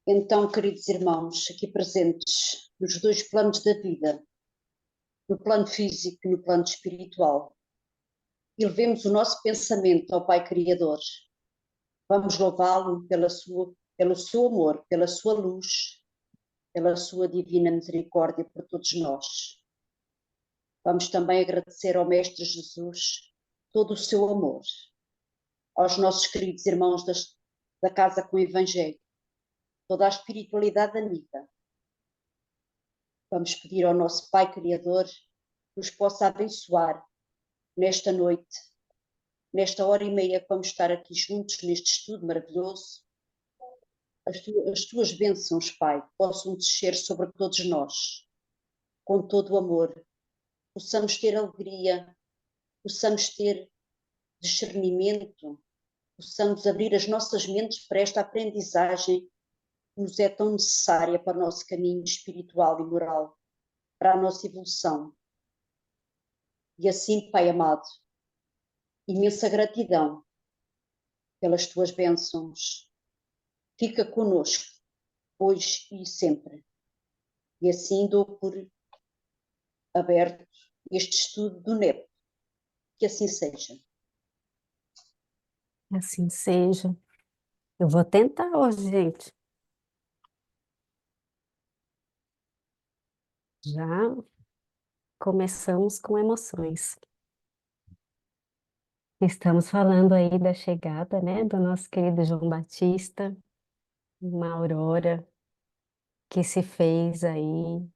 Então, queridos irmãos, aqui presentes, nos dois planos da vida, no plano físico e no plano espiritual, elevemos o nosso pensamento ao Pai Criador. Vamos louvá-lo pelo seu amor, pela sua luz, pela sua divina misericórdia por todos nós. Vamos também agradecer ao Mestre Jesus todo o seu amor, aos nossos queridos irmãos da Casa com o Evangelho, toda a espiritualidade amiga. Vamos pedir ao nosso Pai Criador que nos possa abençoar nesta noite, nesta hora e meia que vamos estar aqui juntos neste estudo maravilhoso. As tuas bênçãos, Pai, possam descer sobre todos nós, com todo o amor. Possamos ter alegria, possamos ter discernimento, possamos abrir as nossas mentes para esta aprendizagem que nos é tão necessária para o nosso caminho espiritual e moral, para a nossa evolução. E assim, Pai amado, imensa gratidão pelas tuas bênçãos. Fica conosco, hoje e sempre. E assim dou por aberto este estudo do NEP. Que assim seja. Assim seja. Eu vou tentar hoje, gente. Já começamos com emoções. Estamos falando aí da chegada, né, do nosso querido João Batista, uma aurora que se fez aí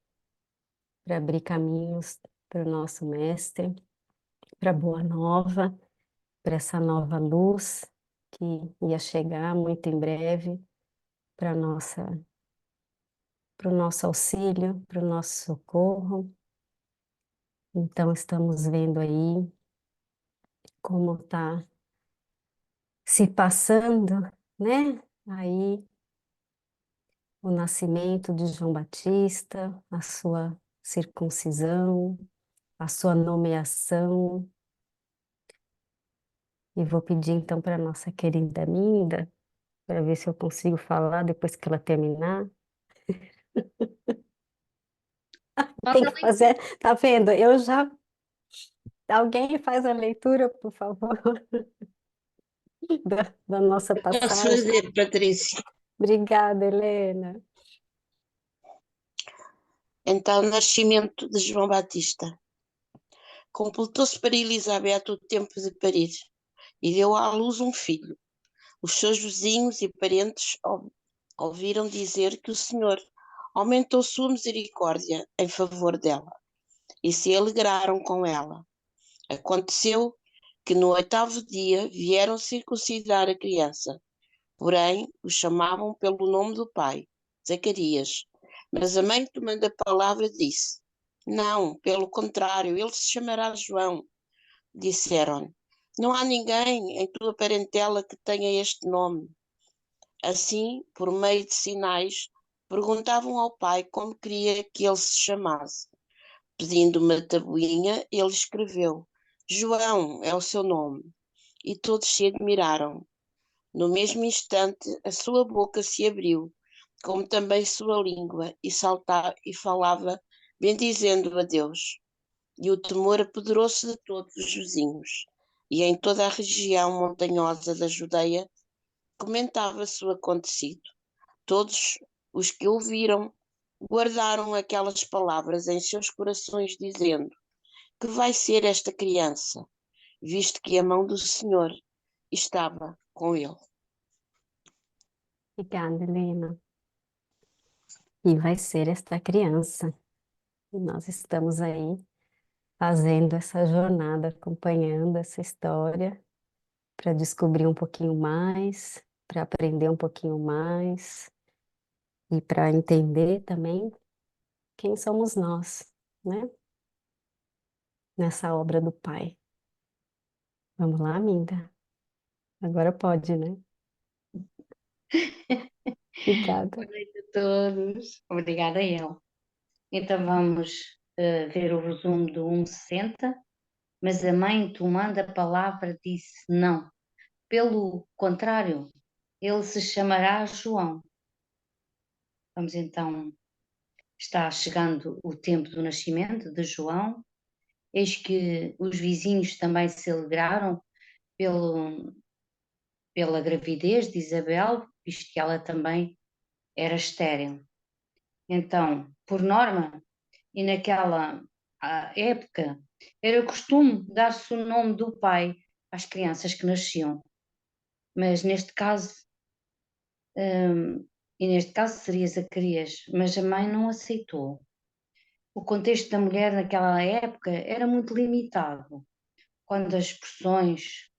para abrir caminhos para o nosso mestre, para a Boa Nova, para essa nova luz que ia chegar muito em breve para o nosso auxílio, para o nosso socorro. Então, estamos vendo aí como está se passando, né? Aí, o nascimento de João Batista, a sua circuncisão, a sua nomeação. E vou pedir então para a nossa querida Minda, para ver se eu consigo falar depois que ela terminar. Tem que fazer, tá vendo? Eu já. Alguém faz a leitura, por favor, da nossa Posso passagem. fazer, Patrícia? Obrigada, Helena. Então, o nascimento de João Batista. Completou-se para Elizabeth o tempo de parir e deu à luz um filho. Os seus vizinhos e parentes ouviram dizer que o Senhor aumentou sua misericórdia em favor dela e se alegraram com ela. Aconteceu que no 8º dia vieram circuncidar a criança, porém o chamavam pelo nome do pai, Zacarias. Mas a mãe, tomando a palavra, disse: Não, pelo contrário, ele se chamará João. Disseram: Não há ninguém em tua parentela que tenha este nome. Assim, por meio de sinais, perguntavam ao pai como queria que ele se chamasse. Pedindo uma tabuinha, ele escreveu: João é o seu nome. E todos se admiraram. No mesmo instante, a sua boca se abriu, como também sua língua, e falava, bendizendo a Deus. E o temor apoderou-se de todos os vizinhos. E em toda a região montanhosa da Judeia comentava-se o acontecido. Todos os que ouviram guardaram aquelas palavras em seus corações, dizendo: Que vai ser esta criança, visto que a mão do Senhor estava com ele. Obrigada, Helena. E vai ser esta criança. E nós estamos aí fazendo essa jornada, acompanhando essa história, para descobrir um pouquinho mais, para aprender um pouquinho mais e para entender também quem somos nós, né? Nessa obra do Pai. Vamos lá, Minda? Agora pode, né? Obrigada. Boa noite a todos. Obrigada a ele. Então vamos ver o resumo do 1,60. Mas a mãe, tomando a palavra, disse: Não. Pelo contrário, ele se chamará João. Vamos então, está chegando o tempo do nascimento de João. Eis que os vizinhos também se alegraram pela gravidez de Isabel, visto que ela também era estéril. Então, por norma, e naquela época, era costume dar-se o nome do pai às crianças que nasciam. Mas neste caso, seria Zacarias, mas a mãe não aceitou. O contexto da mulher naquela época era muito limitado. Quando as expressões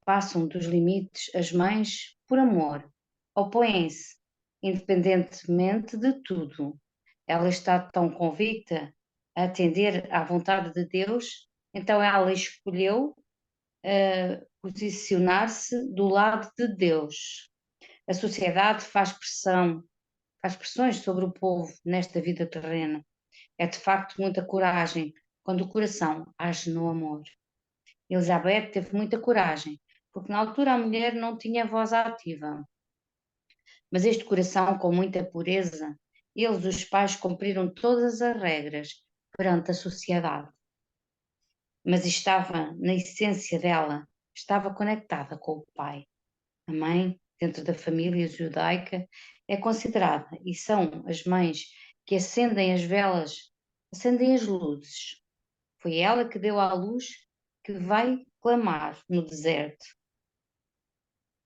passam dos limites, as mães, por amor, opõem-se, independentemente de tudo. Ela está tão convicta a atender à vontade de Deus, então ela escolheu posicionar-se do lado de Deus. A sociedade faz pressões sobre o povo nesta vida terrena. É de facto muita coragem quando o coração age no amor. Elizabeth teve muita coragem, porque na altura a mulher não tinha voz ativa. Mas este coração, com muita pureza, eles, os pais, cumpriram todas as regras perante a sociedade. Mas estava na essência dela, estava conectada com o pai. A mãe, dentro da família judaica, é considerada, e são as mães que acendem as velas, acendem as luzes. Foi ela que deu à luz que vai clamar no deserto.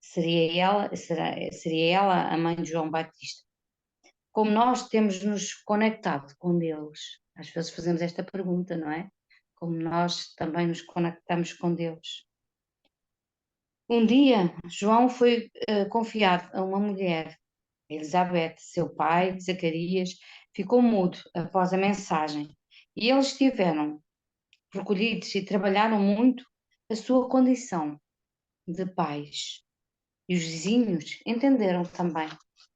Seria ela a mãe de João Batista. Como nós temos nos conectado com Deus? Às vezes fazemos esta pergunta, não é? Como nós também nos conectamos com Deus. Um dia, João foi confiado a uma mulher, Elizabeth. Seu pai, Zacarias, ficou mudo após a mensagem. E eles estiveram recolhidos e trabalharam muito a sua condição de pais. E os vizinhos entenderam também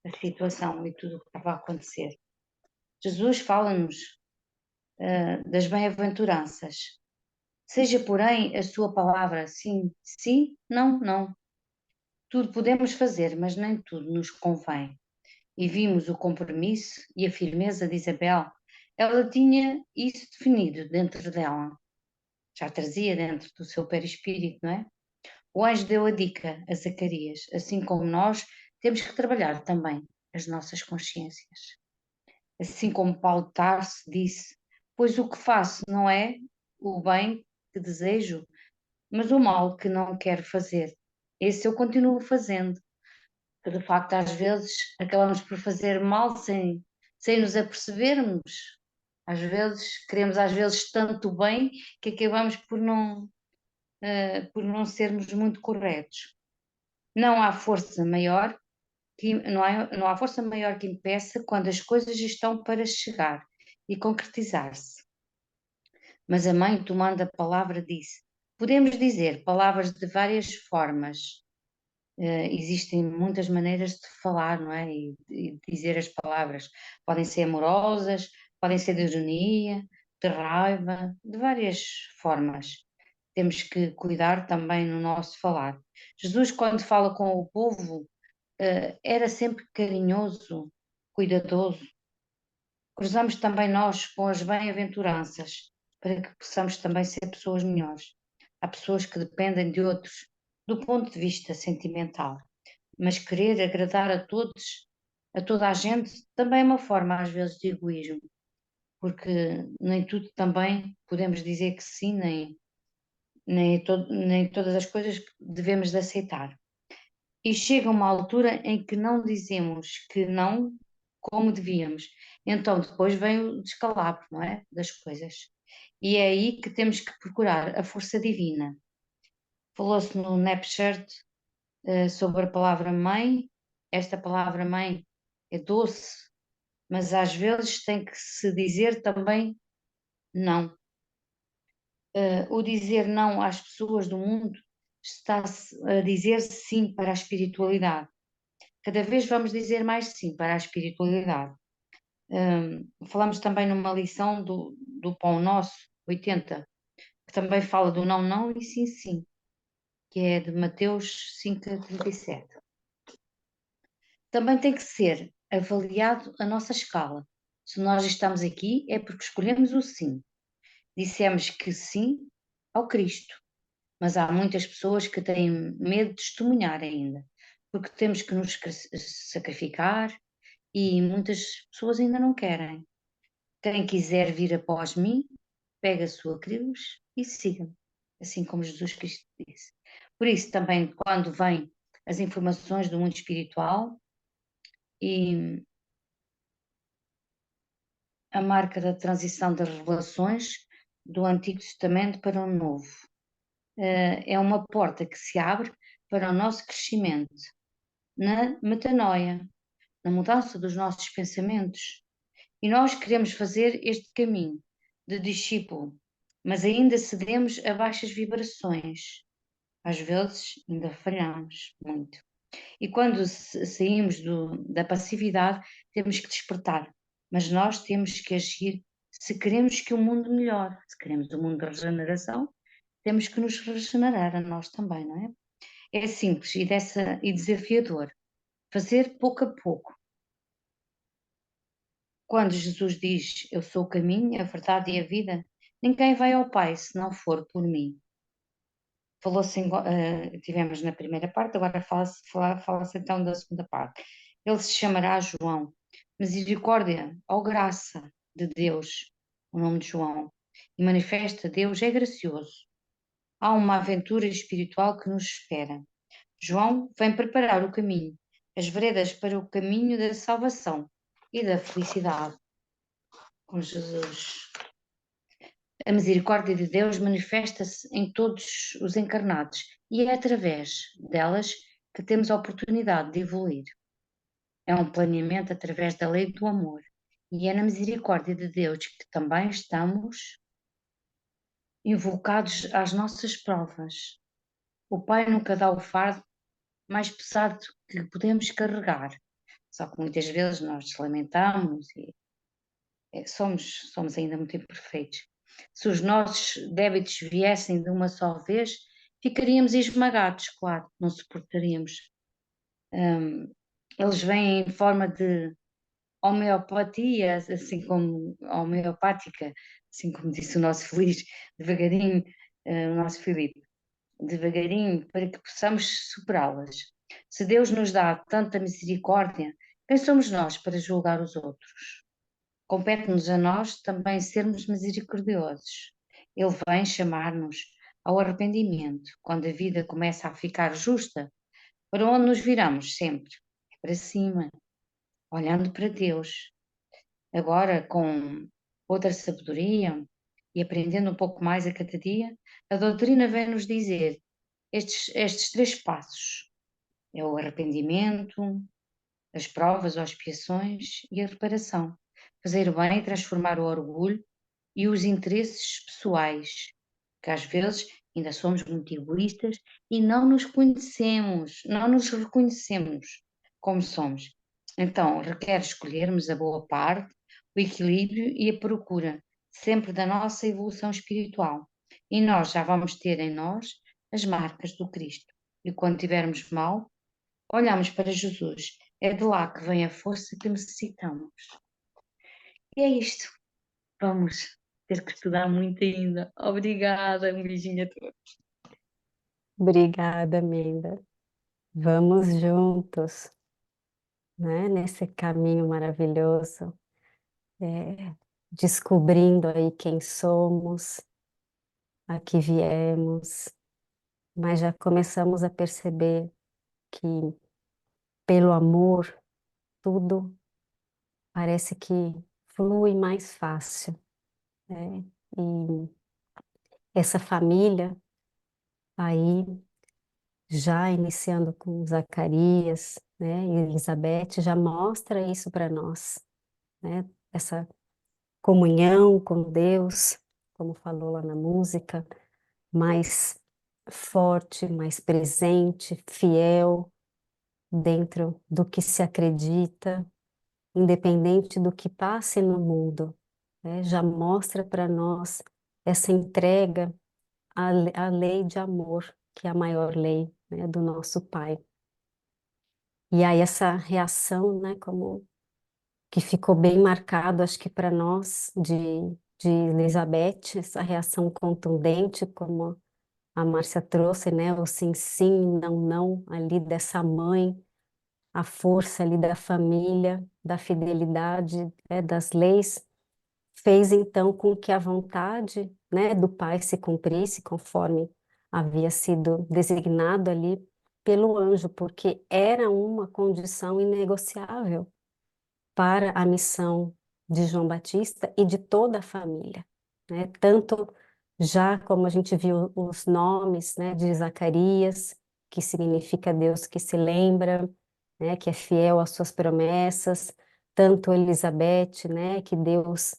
a situação e tudo o que estava a acontecer. Jesus fala-nos das bem-aventuranças. Seja, porém, a sua palavra sim, sim, não, não. Tudo podemos fazer, mas nem tudo nos convém. E vimos o compromisso e a firmeza de Isabel. Ela tinha isso definido dentro dela. Já trazia dentro do seu perispírito, não é? O anjo deu a dica a Zacarias, assim como nós temos que trabalhar também as nossas consciências. Assim como Paulo de Tarso disse, pois o que faço não é o bem que desejo, mas o mal que não quero fazer. Esse eu continuo fazendo. De facto, às vezes acabamos por fazer mal sem nos apercebermos. Às vezes, queremos tanto bem que acabamos por não sermos muito corretos. Não há força maior não há força maior que impeça quando as coisas estão para chegar e concretizar-se. Mas a mãe, tomando a palavra, disse: podemos dizer palavras de várias formas. Existem muitas maneiras de falar, não é? E dizer as palavras. Podem ser amorosas, podem ser de ironia, de raiva, de várias formas. Temos que cuidar também no nosso falar. Jesus, quando fala com o povo, era sempre carinhoso, cuidadoso. Cruzamos também nós com as bem-aventuranças, para que possamos também ser pessoas melhores. Há pessoas que dependem de outros do ponto de vista sentimental, mas querer agradar a todos, a toda a gente, também é uma forma às vezes de egoísmo, porque nem tudo também podemos dizer que sim, nem todas as coisas devemos de aceitar. E chega uma altura em que não dizemos que não como devíamos. Então depois vem o descalabro, não é? Das coisas. E é aí que temos que procurar a força divina. Falou-se no Napshirt sobre a palavra mãe. Esta palavra mãe é doce, mas às vezes tem que se dizer também não. O dizer não às pessoas do mundo está-se a dizer sim para a espiritualidade. Cada vez vamos dizer mais sim para a espiritualidade. Falamos também numa lição do Pão Nosso, 80, que também fala do não, não e sim, sim, que é de Mateus 5:37. Também tem que ser avaliado a nossa escala. Se nós estamos aqui é porque escolhemos o sim. Dissemos que sim ao Cristo. Mas há muitas pessoas que têm medo de testemunhar ainda, porque temos que nos sacrificar e muitas pessoas ainda não querem. Quem quiser vir após mim, pega a sua cruz e siga-me, assim como Jesus Cristo disse. Por isso, também, quando vêm as informações do mundo espiritual e a marca da transição das revelações do Antigo Testamento para o Novo, é uma porta que se abre para o nosso crescimento na metanoia, na mudança dos nossos pensamentos. E nós queremos fazer este caminho de discípulo, mas ainda cedemos a baixas vibrações. Às vezes ainda falhamos muito. E quando saímos da passividade, temos que despertar. Mas nós temos que agir se queremos que o mundo melhore. Se queremos o mundo de regeneração, temos que nos regenerar a nós também, não é? É simples e desafiador. Fazer pouco a pouco. Quando Jesus diz, eu sou o caminho, a verdade e a vida, ninguém vai ao Pai se não for por mim. Falou-se, tivemos na primeira parte, agora fala-se então da segunda parte. Ele se chamará João. Misericórdia ou graça de Deus, o nome de João. E manifesta Deus é gracioso. Há uma aventura espiritual que nos espera. João vem preparar o caminho, as veredas para o caminho da salvação e da felicidade com Jesus. A misericórdia de Deus manifesta-se em todos os encarnados e é através delas que temos a oportunidade de evoluir. É um planeamento através da lei do amor e é na misericórdia de Deus que também estamos invocados às nossas provas. O Pai nunca dá o fardo mais pesado que podemos carregar, só que muitas vezes nós lamentamos e somos ainda muito imperfeitos. Se os nossos débitos viessem de uma só vez, ficaríamos esmagados, claro, não suportaríamos. Eles vêm em forma de homeopatia, assim como homeopática, assim como disse o nosso feliz, devagarinho, o nosso Filipe, devagarinho, para que possamos superá-las. Se Deus nos dá tanta misericórdia, quem somos nós para julgar os outros? Compete-nos a nós também sermos misericordiosos. Ele vem chamar-nos ao arrependimento, quando a vida começa a ficar justa. Para onde nos viramos sempre? É para cima, olhando para Deus. Agora, com outra sabedoria e aprendendo um pouco mais a cada dia, a doutrina vem nos dizer estes três passos. É o arrependimento, as provas ou expiações e a reparação. Fazer o bem e transformar o orgulho e os interesses pessoais, que às vezes ainda somos muito egoístas e não nos conhecemos, não nos reconhecemos como somos. Então, requer escolhermos a boa parte, o equilíbrio e a procura, sempre da nossa evolução espiritual. E nós já vamos ter em nós as marcas do Cristo. E quando tivermos mal, olhamos para Jesus. É de lá que vem a força que necessitamos. E é isto. Vamos ter que estudar muito ainda. Obrigada, um beijinho a todos. Obrigada, Menda. Vamos juntos, né, nesse caminho maravilhoso, descobrindo aí quem somos, a que viemos, mas já começamos a perceber que pelo amor tudo parece que flui mais fácil, né? E essa família aí, já iniciando com Zacarias, né, e Elizabeth, já mostra isso para nós, né? Essa comunhão com Deus, como falou lá na música, mais forte, mais presente, fiel dentro do que se acredita, independente do que passe no mundo, né? Já mostra para nós essa entrega à lei de amor, que é a maior lei, né, do nosso Pai. E aí essa reação, né, como que ficou bem marcado, acho que para nós, de Elizabeth, essa reação contundente, como a Márcia trouxe, né? O sim, sim, não, não, ali dessa mãe, a força ali da família, da fidelidade, das leis, fez então com que a vontade, né, do pai se cumprisse conforme havia sido designado ali pelo anjo, porque era uma condição inegociável para a missão de João Batista e de toda a família, né? Tanto já como a gente viu os nomes, né, de Zacarias, que significa Deus que se lembra, né, que é fiel às suas promessas, tanto Elizabeth, né, que Deus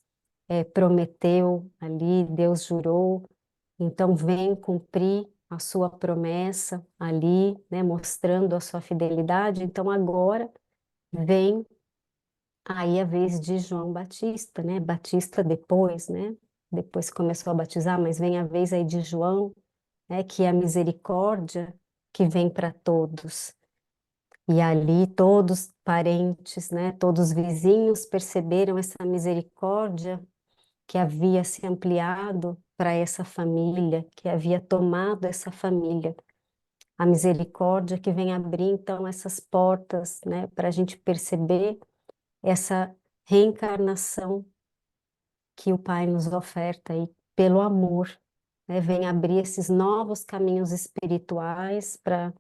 prometeu ali, Deus jurou, então vem cumprir a sua promessa ali, né, mostrando a sua fidelidade. Então agora vem aí a vez de João Batista, né? Batista depois, né? Depois começou a batizar, mas vem a vez aí de João, né? Que é a misericórdia que vem para todos. E ali todos parentes, né? Todos vizinhos perceberam essa misericórdia que havia se ampliado para essa família, que havia tomado essa família. A misericórdia que vem abrir então essas portas, né? Para a gente perceber essa reencarnação que o Pai nos oferta aí pelo amor, né? Vem abrir esses novos caminhos espirituais para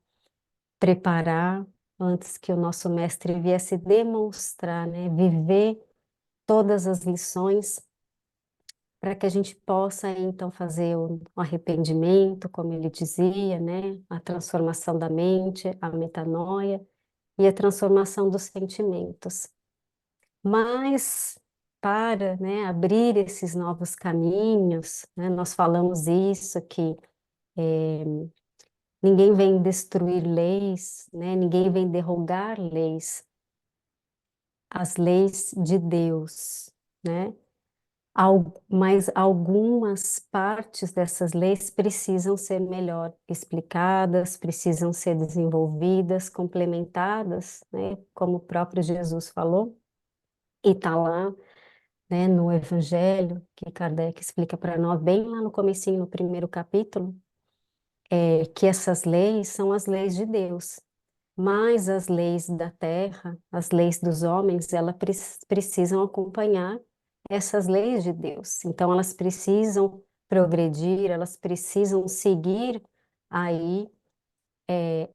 preparar antes que o nosso mestre viesse demonstrar, né? Viver todas as lições para que a gente possa então fazer o arrependimento, como ele dizia, né? A transformação da mente, a metanoia e a transformação dos sentimentos. Mas para, né, abrir esses novos caminhos, né, nós falamos isso, que ninguém vem destruir leis, né, ninguém vem derrogar leis, as leis de Deus, né? Mas algumas partes dessas leis precisam ser melhor explicadas, precisam ser desenvolvidas, complementadas, né, como o próprio Jesus falou, e está lá, né, no Evangelho, que Kardec explica para nós, bem lá no comecinho, no primeiro capítulo, que essas leis são as leis de Deus, mas as leis da terra, as leis dos homens, elas precisam acompanhar essas leis de Deus. Então, elas precisam progredir, elas precisam seguir aí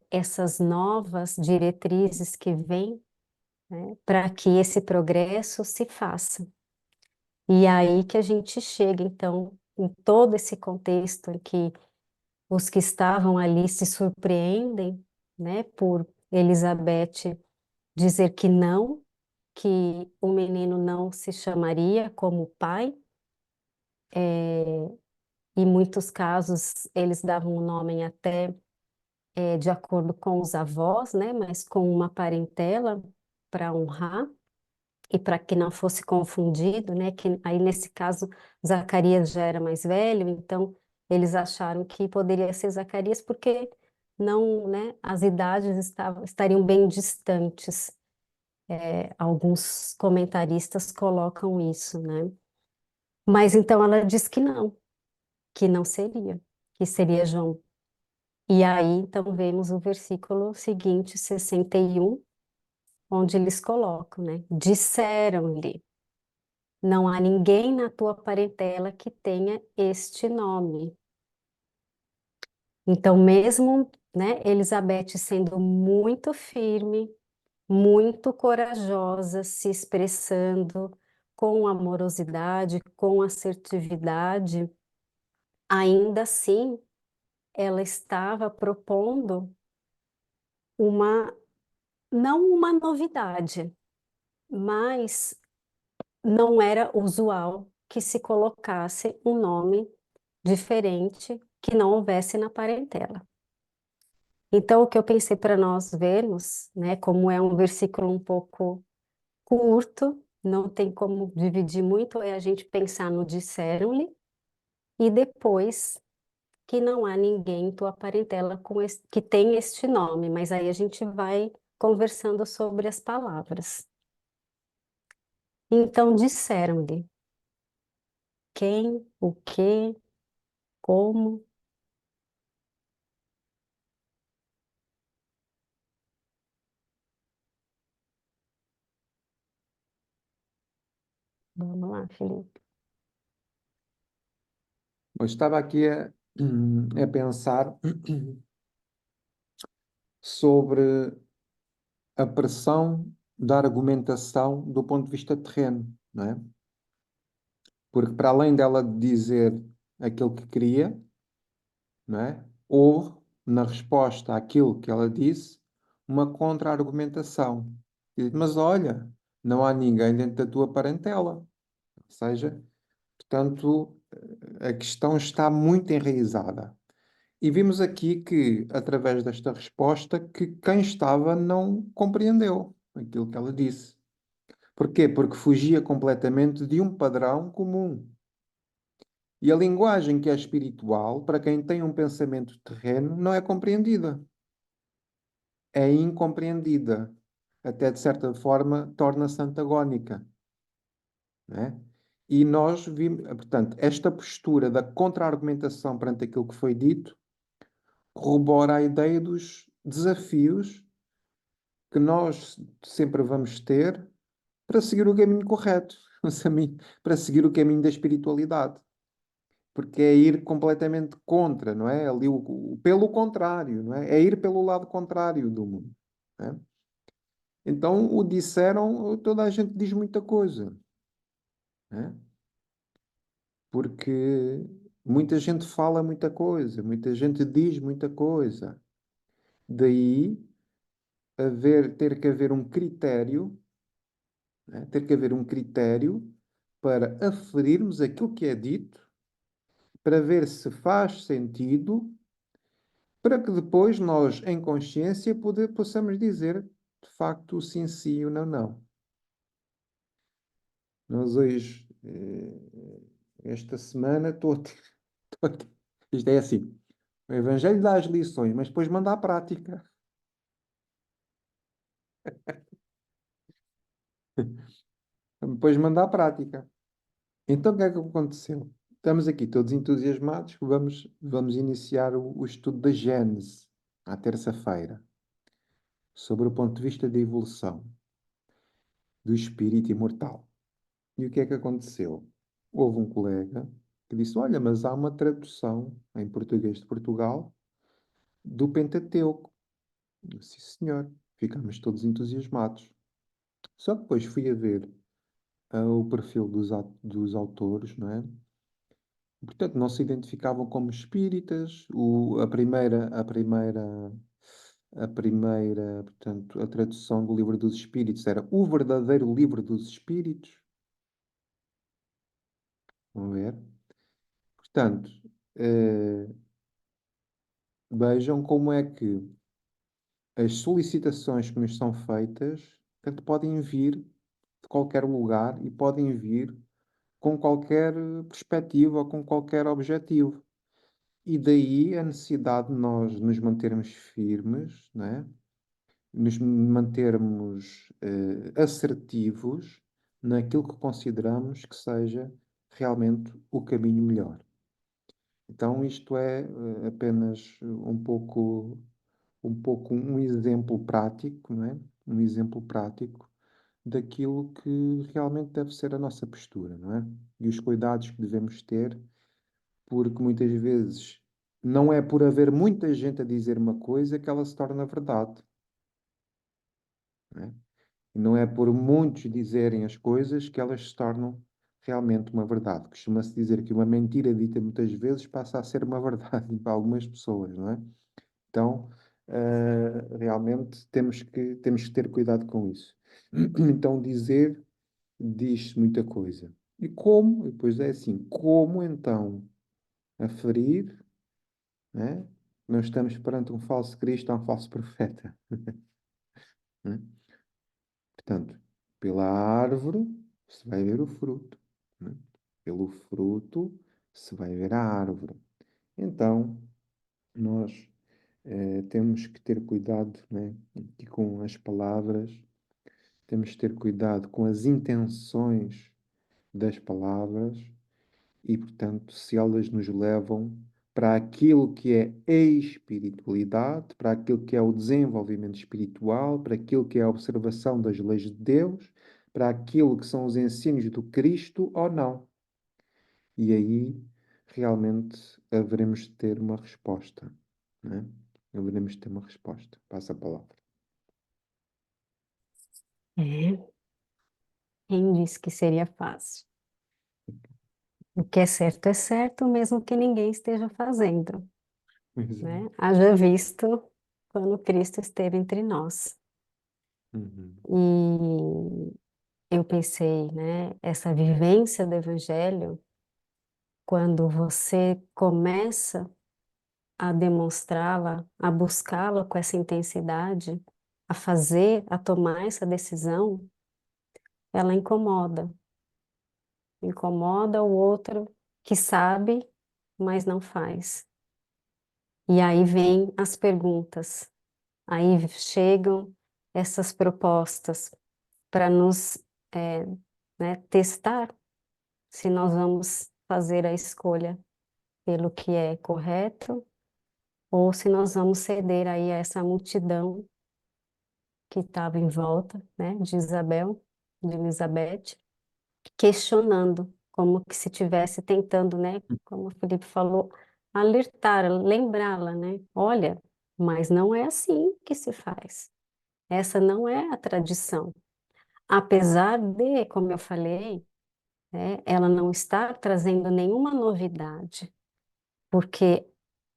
essas novas diretrizes que vêm, né, para que esse progresso se faça. E aí que a gente chega, então, em todo esse contexto em que os que estavam ali se surpreendem, né, por Elizabeth dizer que o menino não se chamaria como pai. Em muitos casos, eles davam o nome até de acordo com os avós, né, mas com uma parentela para honrar. E para que não fosse confundido, né, que aí nesse caso Zacarias já era mais velho, então eles acharam que poderia ser Zacarias porque não, né, as idades estariam bem distantes. Alguns comentaristas colocam isso, né? Mas então ela diz que não seria, que seria João. E aí então vemos o versículo seguinte, 61, onde eles colocam, né? Disseram-lhe: não há ninguém na tua parentela que tenha este nome. Então, mesmo, né, Elizabeth sendo muito firme, muito corajosa, se expressando com amorosidade, com assertividade, ainda assim, ela estava propondo uma, não uma novidade, mas não era usual que se colocasse um nome diferente que não houvesse na parentela. Então, o que eu pensei para nós vermos, né, como é um versículo um pouco curto, não tem como dividir muito, é a gente pensar no disseram-lhe e depois que não há ninguém em tua parentela que tem este nome, mas aí a gente vai conversando sobre as palavras. Então disseram-lhe quem, o que, como. Vamos lá, Felipe. Eu estava aqui a pensar sobre a pressão da argumentação do ponto de vista terreno, não é? Porque para além dela dizer aquilo que queria, não é? Houve, na resposta àquilo que ela disse, uma contra-argumentação. Mas olha, não há ninguém dentro da tua parentela. Ou seja, portanto, a questão está muito enraizada. E vimos aqui que, através desta resposta, que quem estava não compreendeu aquilo que ela disse. Porquê? Porque fugia completamente de um padrão comum. E a linguagem que é espiritual, para quem tem um pensamento terreno, não é compreendida. É incompreendida. Até, de certa forma, torna-se antagónica. Não é? E nós vimos, portanto, esta postura da contra-argumentação perante aquilo que foi dito corrobora a ideia dos desafios que nós sempre vamos ter para seguir o caminho correto, para seguir o caminho da espiritualidade. Porque é ir completamente contra, não é? Ali pelo contrário, não é? É ir pelo lado contrário do mundo. Não é? Então, o disseram, toda a gente diz muita coisa, não é? Porque muita gente fala muita coisa, muita gente diz muita coisa. Daí ter que haver um critério, né? Ter que haver um critério para aferirmos aquilo que é dito, para ver se faz sentido, para que depois nós, em consciência, possamos dizer de facto sim, sim ou não, não. Nós hoje, esta semana, isto é assim, o Evangelho dá as lições, mas depois manda a prática. Depois manda a prática. Então, o que é que aconteceu? Estamos aqui todos entusiasmados, vamos iniciar o estudo da Gênese, à terça-feira, sobre o ponto de vista da evolução do espírito imortal. E o que é que aconteceu? Houve um colega que disse: Olha, mas há uma tradução em português de Portugal do Pentateuco. Eu disse: Sim, senhor. Ficamos todos entusiasmados. Só que depois fui a ver o perfil dos autores, não é? Portanto, não se identificavam como espíritas. Portanto, a tradução do Livro dos Espíritos era o verdadeiro Livro dos Espíritos. Vamos ver. Portanto, eh, vejam como é que as solicitações que nos são feitas, portanto, podem vir de qualquer lugar e podem vir com qualquer perspectiva ou com qualquer objetivo. E daí a necessidade de nós nos mantermos firmes, né? Nos mantermos assertivos naquilo que consideramos que seja realmente o caminho melhor. Então, isto é apenas um pouco um exemplo prático, não é? Um exemplo prático daquilo que realmente deve ser a nossa postura, não é? E os cuidados que devemos ter, porque muitas vezes não é por haver muita gente a dizer uma coisa que ela se torna verdade, não é? E não é por muitos dizerem as coisas que elas se tornam realmente uma verdade. Costuma-se dizer que uma mentira dita muitas vezes passa a ser uma verdade para algumas pessoas, não é? Então, realmente temos que ter cuidado com isso. Então, diz muita coisa. E como? E depois é assim, como então aferir, né? Não estamos perante um falso Cristo ou um falso profeta. Né? Portanto, pela árvore se vai ver o fruto. Né? Pelo fruto se vai ver a árvore. Então, nós temos que ter cuidado, né? Aqui com as palavras, temos de ter cuidado com as intenções das palavras e, portanto, se elas nos levam para aquilo que é a espiritualidade, para aquilo que é o desenvolvimento espiritual, para aquilo que é a observação das leis de Deus, para aquilo que são os ensinos do Cristo ou não. E aí realmente haveremos de ter uma resposta, né? Haveremos de ter uma resposta. Passa a palavra. É, quem disse que seria fácil? O que é certo, mesmo que ninguém esteja fazendo, né? Haja visto quando Cristo esteve entre nós. Uhum. E eu pensei, né, essa vivência do Evangelho, quando você começa a demonstrá-la, a buscá-la com essa intensidade, a fazer, a tomar essa decisão, ela incomoda. Incomoda o outro que sabe, mas não faz. E aí vem as perguntas, aí chegam essas propostas para nos né, testar se nós vamos fazer a escolha pelo que é correto ou se nós vamos ceder aí a essa multidão que estava em volta, né, de Isabel, de Elizabeth, questionando, como que se estivesse tentando, né, como o Felipe falou, alertar, lembrá-la, né, olha, mas não é assim que se faz. Essa não é a tradição. Apesar de, como eu falei, né, ela não estar trazendo nenhuma novidade, porque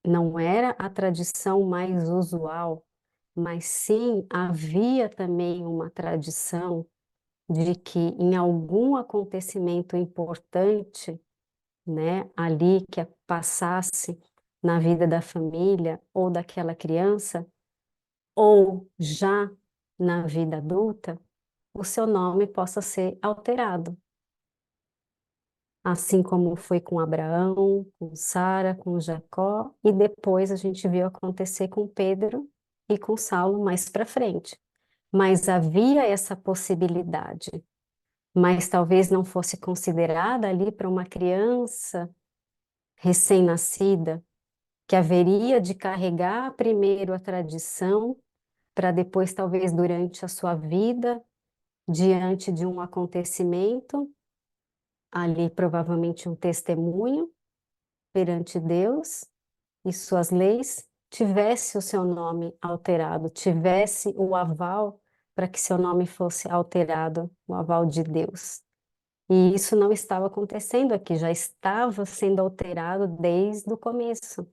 não era a tradição mais usual, mas sim havia também uma tradição de que em algum acontecimento importante, né, ali que passasse na vida da família ou daquela criança, ou já na vida adulta, o seu nome possa ser alterado. Assim como foi com Abraão, com Sara, com Jacó, e depois a gente viu acontecer com Pedro e com Saulo mais para frente. Mas havia essa possibilidade, mas talvez não fosse considerada ali para uma criança recém-nascida, que haveria de carregar primeiro a tradição, para depois, talvez durante a sua vida, diante de um acontecimento, ali provavelmente um testemunho perante Deus e suas leis, tivesse o seu nome alterado, tivesse o aval para que seu nome fosse alterado, o aval de Deus. E isso não estava acontecendo aqui, já estava sendo alterado desde o começo.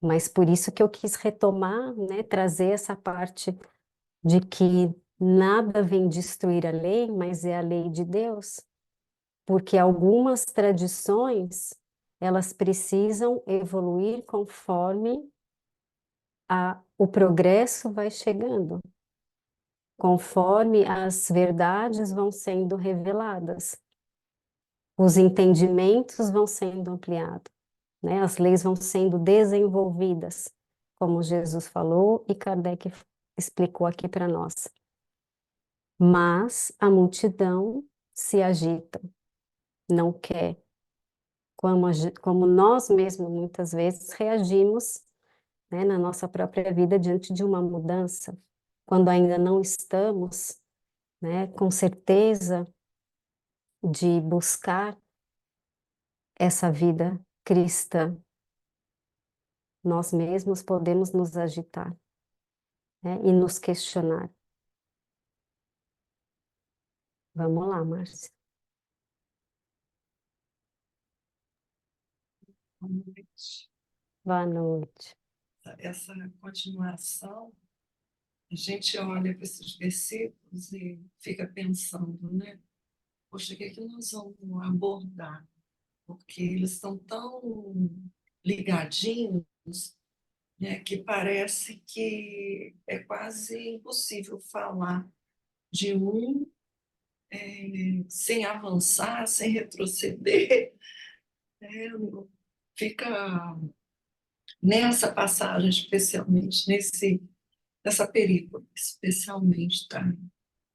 Mas por isso que eu quis retomar, né, trazer essa parte de que nada vem destruir a lei, mas é a lei de Deus. Porque algumas tradições, elas precisam evoluir conforme o progresso vai chegando, conforme as verdades vão sendo reveladas, os entendimentos vão sendo ampliados, né? As leis vão sendo desenvolvidas, como Jesus falou e Kardec explicou aqui para nós. Mas a multidão se agita, não quer, como nós mesmos muitas vezes reagimos, né, na nossa própria vida diante de uma mudança, quando ainda não estamos, né, com certeza de buscar essa vida cristã. Nós mesmos podemos nos agitar, né, e nos questionar. Vamos lá, Márcia. Boa noite. Boa noite. Essa continuação, a gente olha para esses versículos e fica pensando, né? Poxa, o que é que nós vamos abordar? Porque eles estão tão ligadinhos, né, que parece que é quase impossível falar de um sem avançar, sem retroceder. É, fica nessa passagem, especialmente, nessa perícope, especialmente, tá?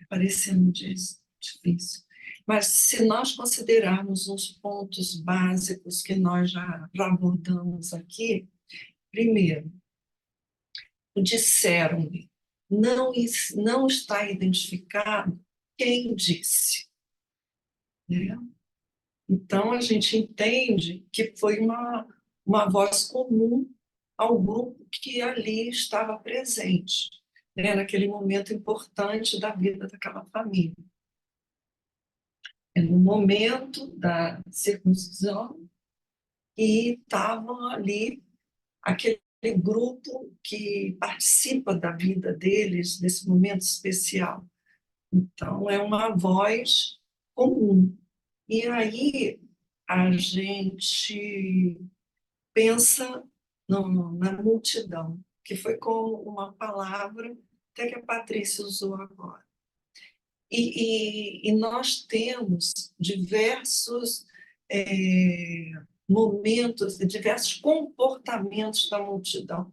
parecendo difícil. Mas se nós considerarmos os pontos básicos que nós já abordamos aqui, primeiro, disseram-me, não está identificado quem disse, né? Então, a gente entende que foi uma voz comum ao grupo que ali estava presente, né? Naquele momento importante da vida daquela família. É no momento da circuncisão e estavam ali aquele grupo que participa da vida deles nesse momento especial. Então, é uma voz comum. E aí a gente pensa na multidão, que foi com uma palavra até que a Patrícia usou agora. E nós temos diversos momentos, diversos comportamentos da multidão.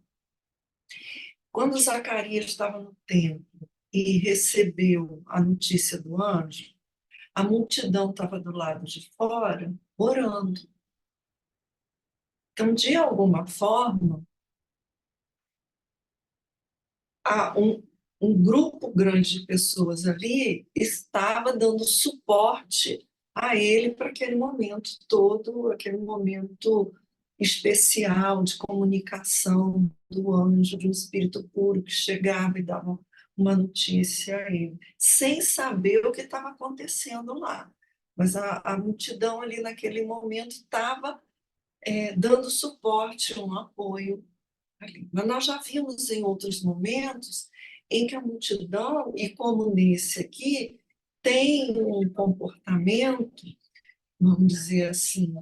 Quando Zacarias estava no templo e recebeu a notícia do anjo, a multidão estava do lado de fora orando. Então, de alguma forma, um grupo grande de pessoas ali estava dando suporte a ele para aquele momento todo, aquele momento especial de comunicação do anjo, de um espírito puro que chegava e dava uma notícia a ele, sem saber o que estava acontecendo lá. Mas a multidão ali naquele momento estava dando suporte, um apoio ali. Mas nós já vimos em outros momentos em que a multidão, e como nesse aqui, tem um comportamento, vamos dizer assim,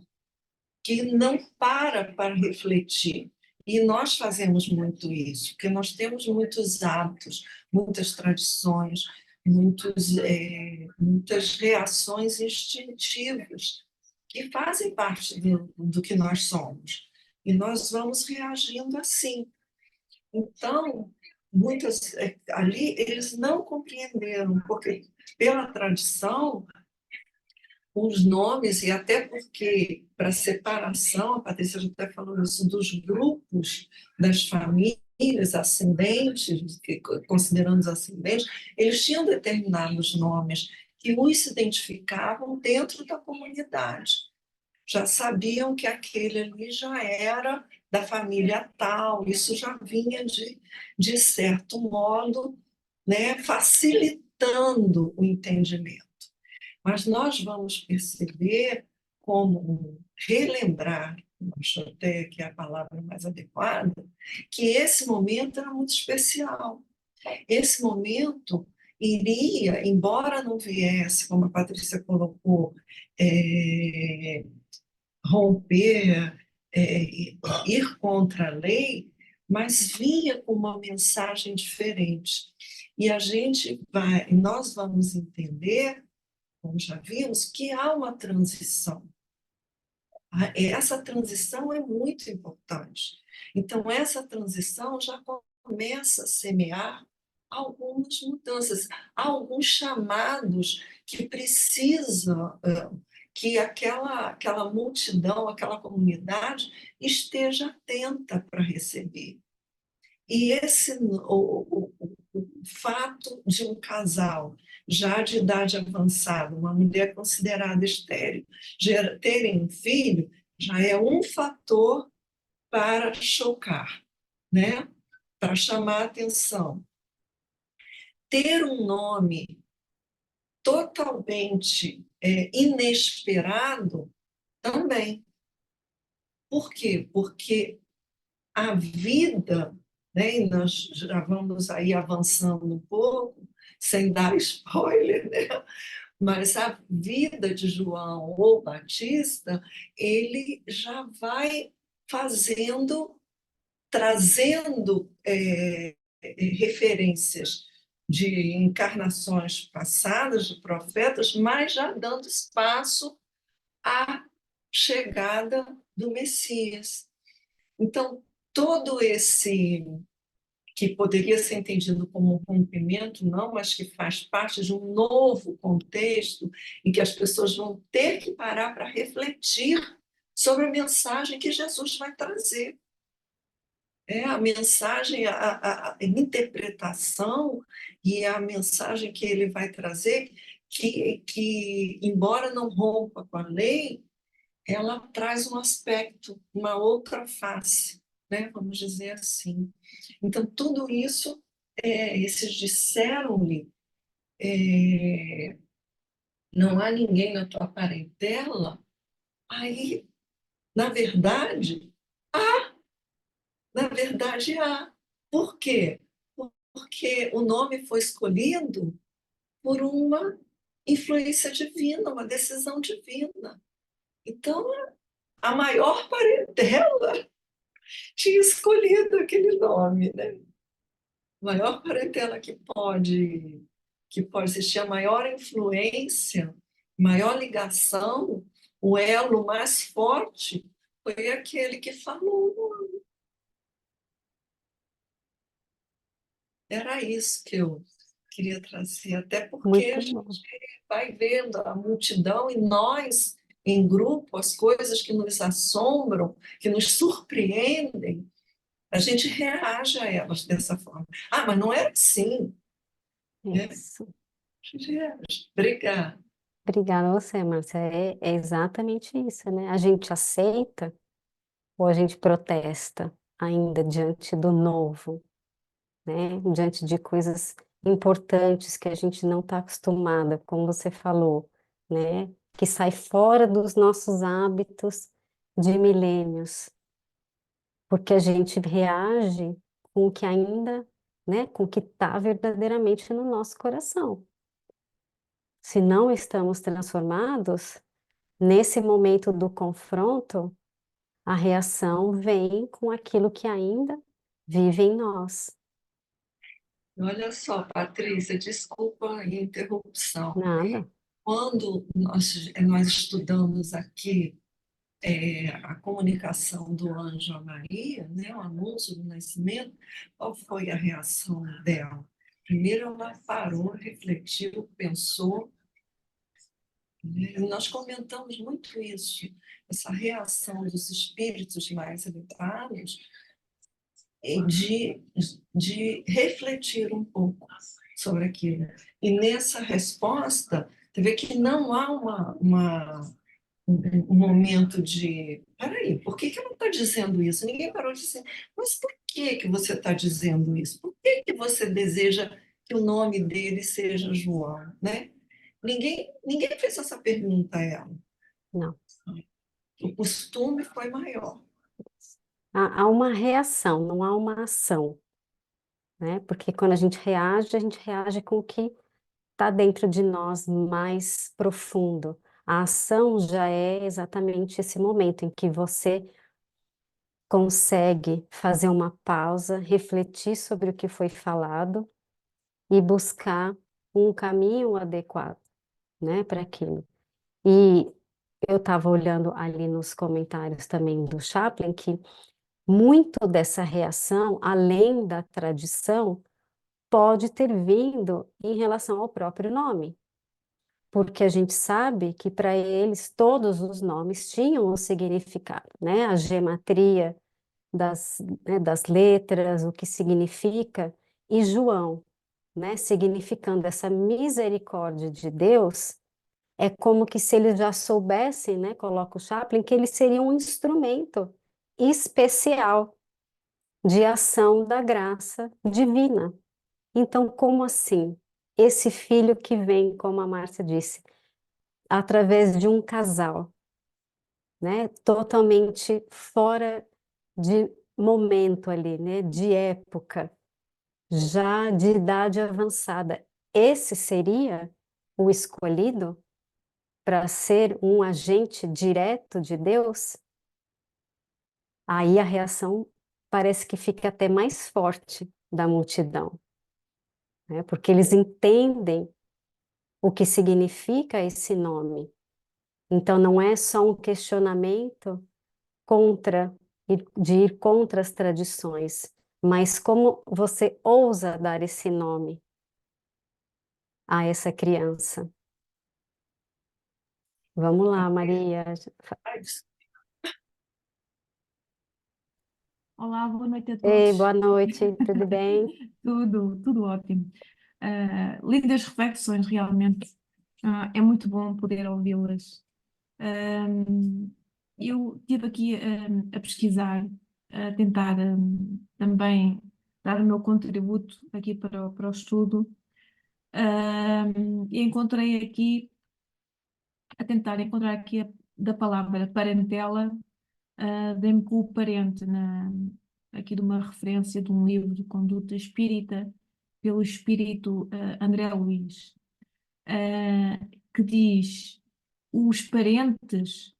que não para refletir. E nós fazemos muito isso, porque nós temos muitos hábitos, muitas tradições, muitas reações instintivas que fazem parte do que nós somos. E nós vamos reagindo assim. Então, ali eles não compreenderam, porque pela tradição, os nomes, e até porque para separação, a Patrícia já até falou isso, dos grupos, das famílias ascendentes, considerando os ascendentes, eles tinham determinados nomes que os se identificavam dentro da comunidade. Já sabiam que aquele ali já era da família tal, isso já vinha de certo modo, né, facilitando o entendimento. Mas nós vamos perceber como relembrar, acho até que é a palavra mais adequada, que esse momento era muito especial. Esse momento iria, embora não viesse, como a Patrícia colocou, romper, ir contra a lei, mas vinha com uma mensagem diferente. E nós vamos entender, como já vimos, que há uma transição. Essa transição é muito importante. Então, essa transição já começa a semear algumas mudanças, alguns chamados que precisam que aquela multidão, aquela comunidade esteja atenta para receber. E o fato de um casal já de idade avançada, uma mulher considerada estéril, terem um filho, já é um fator para chocar, né? Para chamar a atenção. Ter um nome totalmente inesperado também. Por quê? Porque a vida, né, e nós já vamos aí avançando um pouco, sem dar spoiler, né? Mas a vida de João ou Batista, ele já vai trazendo referências de encarnações passadas, de profetas, mas já dando espaço à chegada do Messias. Então, todo esse que poderia ser entendido como um rompimento, não, mas que faz parte de um novo contexto em que as pessoas vão ter que parar para refletir sobre a mensagem que Jesus vai trazer. A mensagem, a interpretação e a mensagem que ele vai trazer, que embora não rompa com a lei, ela traz um aspecto, uma outra face, né? Vamos dizer assim. Então, tudo isso, esses disseram-lhe, não há ninguém na tua parentela, aí, na verdade, há. Por quê? Porque o nome foi escolhido por uma influência divina, uma decisão divina. Então, a maior parentela tinha escolhido aquele nome, né? A maior parentela que pode existir, a maior influência, maior ligação, o elo mais forte foi aquele que falou. Era isso que eu queria trazer, até porque a Muito gente bom. vai vendo a multidão e nós, em grupo, as coisas que nos assombram, que nos surpreendem, a gente reage a elas dessa forma. Ah, mas não era assim, né? Isso. A gente reage. Obrigada. Obrigada a você, Márcia. É exatamente isso, né? A gente aceita ou a gente protesta ainda diante do novo, né? Diante de coisas importantes que a gente não está acostumada, como você falou, né? Que sai fora dos nossos hábitos de milênios, porque a gente reage com o que ainda, né? Com o que está verdadeiramente no nosso coração. Se não estamos transformados, nesse momento do confronto, a reação vem com aquilo que ainda vive em nós. Olha só, Patrícia, desculpa a interrupção. Nada. Quando nós estudamos aqui a comunicação do anjo a Maria, né, o anúncio do nascimento, qual foi a reação dela? Primeiro ela parou, refletiu, pensou, né? E nós comentamos muito isso, essa reação dos espíritos mais elevados de refletir um pouco sobre aquilo. E nessa resposta, você vê que não há um momento de, peraí, por que ela está dizendo isso? Ninguém parou de dizer, mas por que você está dizendo isso? Por que você deseja que o nome dele seja João, né? Ninguém fez essa pergunta a ela. Não. O costume foi maior. Há uma reação, não há uma ação, né? Porque quando a gente reage com o que está dentro de nós mais profundo. A ação já é exatamente esse momento em que você consegue fazer uma pausa, refletir sobre o que foi falado e buscar um caminho adequado, né, para aquilo. E eu estava olhando ali nos comentários também do Chaplin que muito dessa reação, além da tradição, pode ter vindo em relação ao próprio nome, porque a gente sabe que para eles todos os nomes tinham um significado, né? A gematria das letras, o que significa, e João, né? Significando essa misericórdia de Deus, é como que se eles já soubessem, né? Coloca o Chaplin, que ele seria um instrumento especial de ação da graça divina. Então, como assim? Esse filho que vem, como a Márcia disse, através de um casal, né? Totalmente fora de momento ali, né? De época, já de idade avançada. Esse seria o escolhido para ser um agente direto de Deus? Aí a reação parece que fica até mais forte da multidão, né? Porque eles entendem o que significa esse nome. Então não é só um questionamento de ir contra as tradições, Mas como você ousa dar esse nome a essa criança? Vamos lá, Maria. Olá, boa noite a Ei, todos. boa noite, tudo bem? Tudo ótimo. Lindas reflexões, realmente. É muito bom poder ouvi-las. Eu estive aqui a pesquisar, a tentar também dar o meu contributo aqui para o estudo. E encontrei aqui, a tentar encontrar aqui da palavra parentela, dei-me com o parente aqui de uma referência de um livro de conduta espírita pelo espírito André Luiz, que diz: os parentes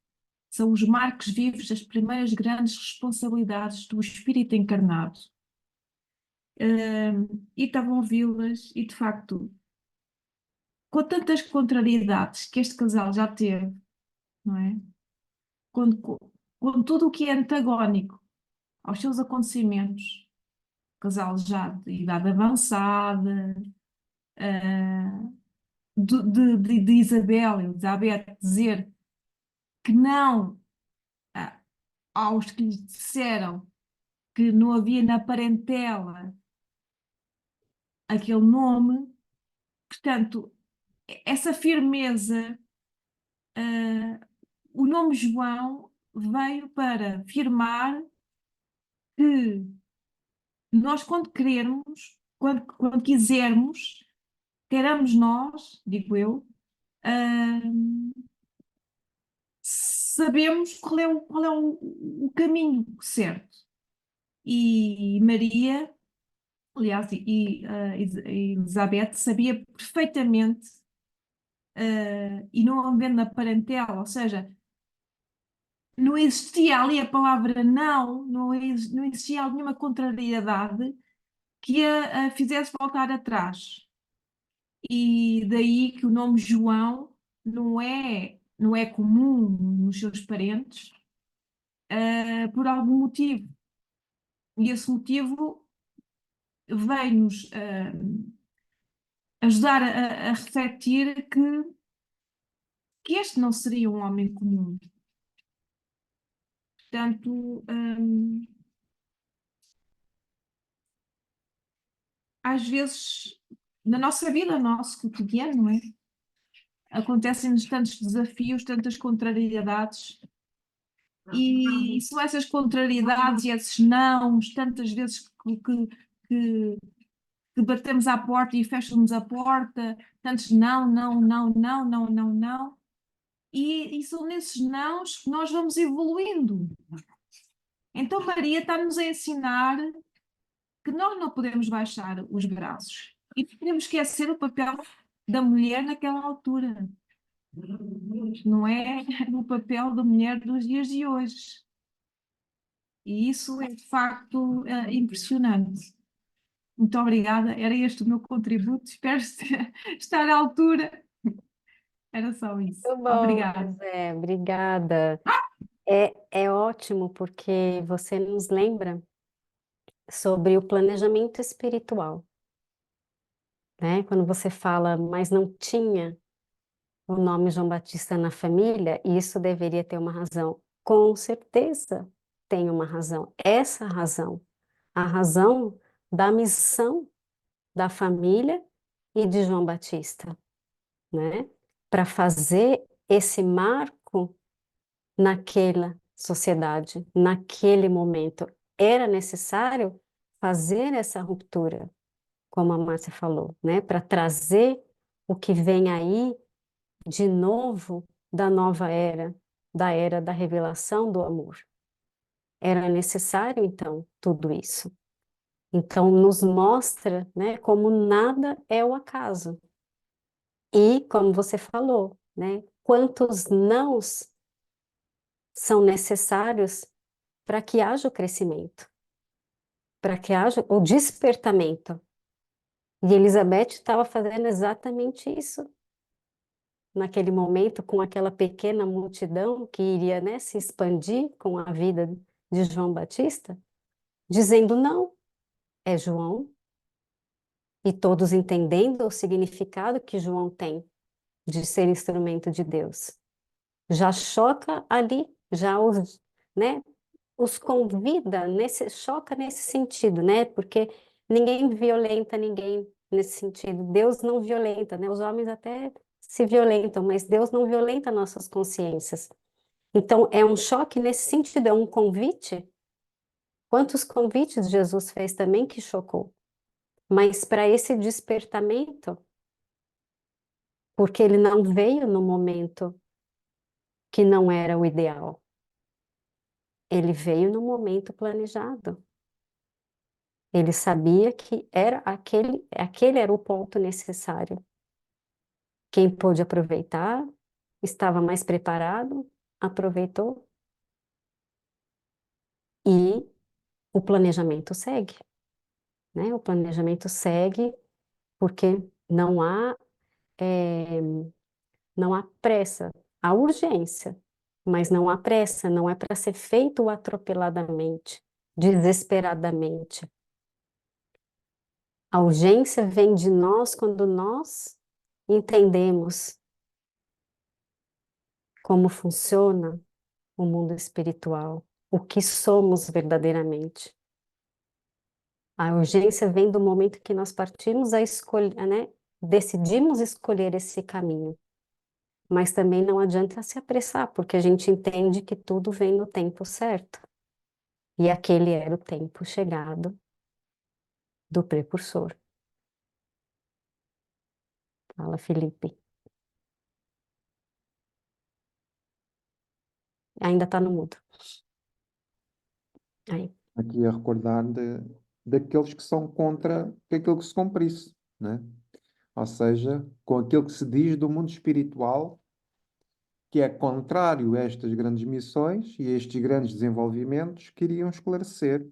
são os marcos vivos das primeiras grandes responsabilidades do espírito encarnado. E estavam a ouvi-las, e de facto, com tantas contrariedades que este casal já teve, não é? Com tudo o que é antagónico aos seus acontecimentos, casal já de idade avançada, de Isabel e Elizabeth dizer que não aos que lhes disseram que não havia na parentela aquele nome. Portanto, essa firmeza, o nome João veio para afirmar que nós, quando querermos, quando quisermos, queiramos nós, digo eu, sabemos qual é o caminho certo. E Maria, aliás, e Elizabeth sabia perfeitamente, e não havendo a parentela, ou seja, não existia ali a palavra não existia nenhuma contrariedade que a fizesse voltar atrás. E daí que o nome João não é comum nos seus parentes, por algum motivo. E esse motivo vem-nos ajudar a refletir que este não seria um homem comum. Portanto, às vezes, na nossa vida, no nosso cotidiano, não é? Acontecem-nos tantos desafios, tantas contrariedades, e são essas contrariedades e esses nãos, tantas vezes que batemos à porta e fecham-nos a porta, tantos não, não, não, não, não, não, não, e são nesses nãos que nós vamos evoluindo. Então Maria está-nos a ensinar que nós não podemos baixar os braços e não podemos esquecer o papel da mulher naquela altura. Não é o papel da mulher dos dias de hoje. E isso é, de facto, impressionante. Muito obrigada. Era este o meu contributo. Espero estar à altura. Era só isso. Muito bom, Obrigada. José, obrigada. É ótimo porque você nos lembra sobre o planejamento espiritual, né? Quando você fala, mas não tinha o nome João Batista na família, e isso deveria ter uma razão. Com certeza tem uma razão. Essa razão, a razão da missão da família e de João Batista, né? Para fazer esse marco naquela sociedade, naquele momento. Era necessário fazer essa ruptura, como a Márcia falou, né? Para trazer o que vem aí de novo da nova era, da era da revelação do amor. Era necessário, então, tudo isso. Então, nos mostra, né, como nada é o acaso. E, como você falou, né, quantos nãos são necessários para que haja o crescimento, para que haja o despertamento. E Elizabeth estava fazendo exatamente isso. Naquele momento, com aquela pequena multidão que iria, né, se expandir com a vida de João Batista, dizendo não, é João, e todos entendendo o significado que João tem de ser instrumento de Deus. Já choca ali, já os, né, os convida, choca nesse sentido, né? Porque ninguém violenta ninguém nesse sentido. Deus não violenta, né? Os homens até se violentam, mas Deus não violenta nossas consciências. Então, é um choque nesse sentido, é um convite. Quantos convites Jesus fez também que chocou? Mas para esse despertamento, porque ele não veio no momento que não era o ideal. Ele veio no momento planejado. Ele sabia que era aquele era o ponto necessário. Quem pôde aproveitar, estava mais preparado, aproveitou e o planejamento segue, né? O planejamento segue porque eh, não há pressa, há urgência, mas não há pressa, não é para ser feito atropeladamente, desesperadamente. A urgência vem de nós quando nós entendemos como funciona o mundo espiritual, o que somos verdadeiramente. A urgência vem do momento que nós partimos a escolher, né? Decidimos escolher esse caminho. Mas também não adianta se apressar, porque a gente entende que tudo vem no tempo certo. E aquele era o tempo chegado do precursor. Fala, Felipe. Ainda está no mudo. Aí. Aqui a recordar daqueles que são contra aquilo que se cumprisse, né? Ou seja, com aquilo que se diz do mundo espiritual, que é contrário a estas grandes missões e a estes grandes desenvolvimentos, que iriam esclarecer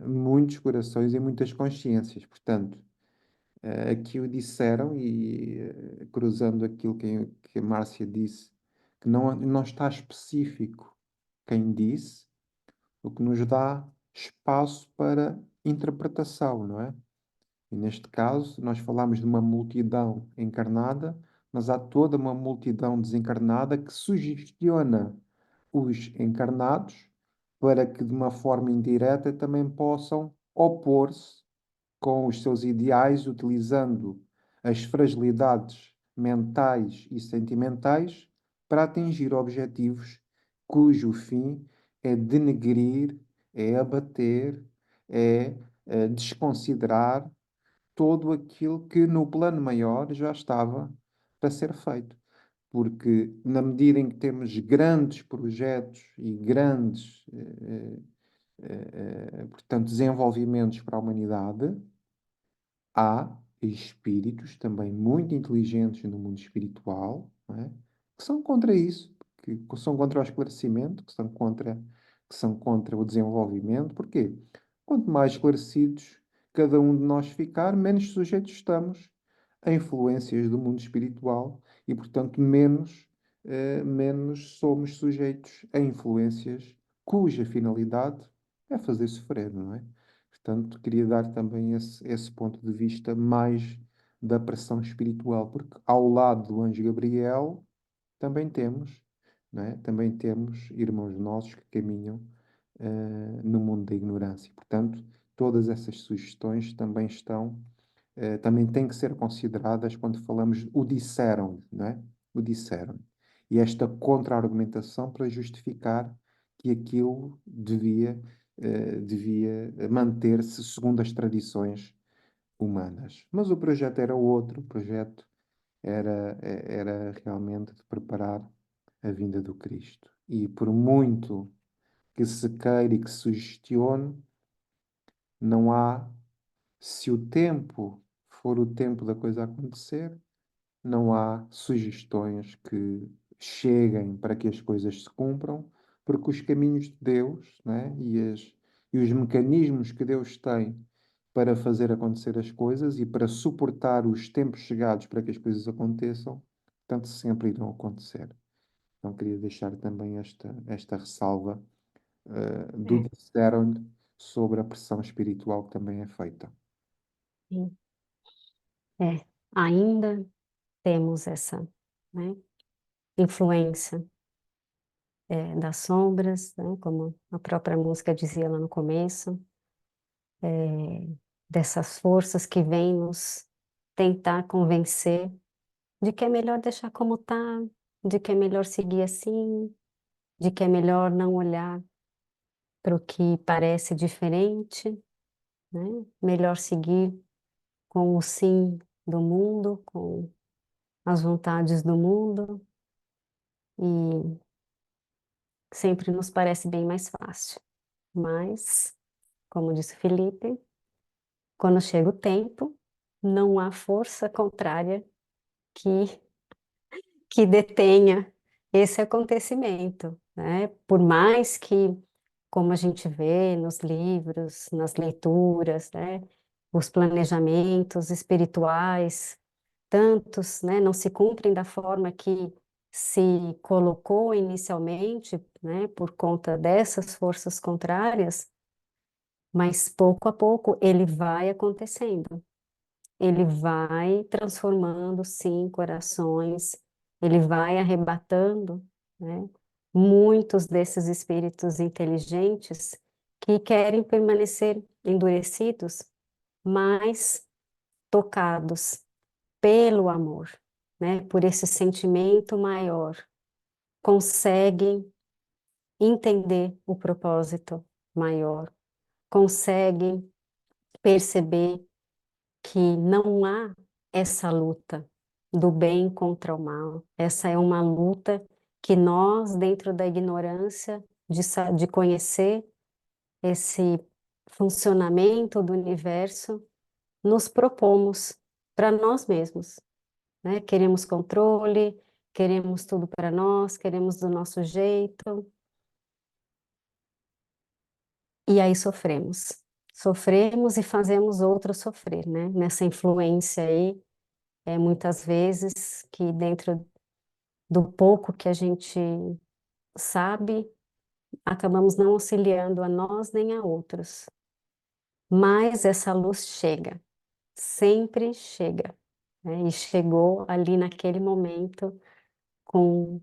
muitos corações e muitas consciências. Portanto, aqui o disseram, e cruzando aquilo que a Márcia disse, que não está específico quem disse, o que nos dá espaço para interpretação, não é? E neste caso, nós falamos de uma multidão encarnada, mas há toda uma multidão desencarnada que sugestiona os encarnados para que, de uma forma indireta, também possam opor-se com os seus ideais, utilizando as fragilidades mentais e sentimentais para atingir objetivos cujo fim é denegrir, é abater, é desconsiderar todo aquilo que no plano maior já estava para ser feito. Porque, na medida em que temos grandes projetos e grandes, portanto, desenvolvimentos para a humanidade, há espíritos também muito inteligentes no mundo espiritual, não é? Que são contra isso, que são contra o esclarecimento, que são contra o desenvolvimento. Porquê? Quanto mais esclarecidos cada um de nós ficar, menos sujeitos estamos a influências do mundo espiritual e, portanto, menos somos sujeitos a influências cuja finalidade é fazer sofrer, não é? Portanto, queria dar também esse ponto de vista mais da pressão espiritual, porque ao lado do anjo Gabriel também temos, não é? Também temos irmãos nossos que caminham no mundo da ignorância. Portanto, todas essas sugestões também têm que ser consideradas quando falamos o disseram, não é? O disseram. E esta contra-argumentação para justificar que aquilo devia manter-se segundo as tradições humanas. Mas o projeto era outro, o projeto era realmente de preparar a vinda do Cristo. E por muito que se queira e que se sugestione, não há, se o tempo for o tempo da coisa acontecer, não há sugestões que cheguem para que as coisas se cumpram, porque os caminhos de Deus, né, e os mecanismos que Deus tem para fazer acontecer as coisas e para suportar os tempos chegados para que as coisas aconteçam, portanto, sempre irão acontecer. Então, queria deixar também esta ressalva do disseram-lhe, sobre a pressão espiritual que também é feita. Sim. Ainda temos essa, né, influência das sombras, né, como a própria música dizia lá no começo, dessas forças que vêm nos tentar convencer de que é melhor deixar como está, de que é melhor seguir assim, de que é melhor não olhar para o que parece diferente, né? Melhor seguir com o sim do mundo, com as vontades do mundo, e sempre nos parece bem mais fácil. Mas, como disse Felipe, quando chega o tempo, não há força contrária que, que detenha esse acontecimento, né? Por mais que, como a gente vê nos livros, nas leituras, né? Os planejamentos espirituais, tantos, né, não se cumprem da forma que se colocou inicialmente, né, por conta dessas forças contrárias, mas pouco a pouco ele vai acontecendo. Ele vai transformando, sim, corações, ele vai arrebatando, né, muitos desses espíritos inteligentes que querem permanecer endurecidos, mas tocados pelo amor, né, por esse sentimento maior, conseguem entender o propósito maior, conseguem perceber que não há essa luta do bem contra o mal. Essa é uma luta que nós, dentro da ignorância de conhecer esse funcionamento do universo, nos propomos para nós mesmos, né? Queremos controle, queremos tudo para nós, queremos do nosso jeito, e aí sofremos. Sofremos e fazemos outros sofrer, né? Nessa influência aí, muitas vezes que dentro do pouco que a gente sabe, acabamos não auxiliando a nós nem a outros. Mas essa luz chega, sempre chega, né? E chegou ali naquele momento com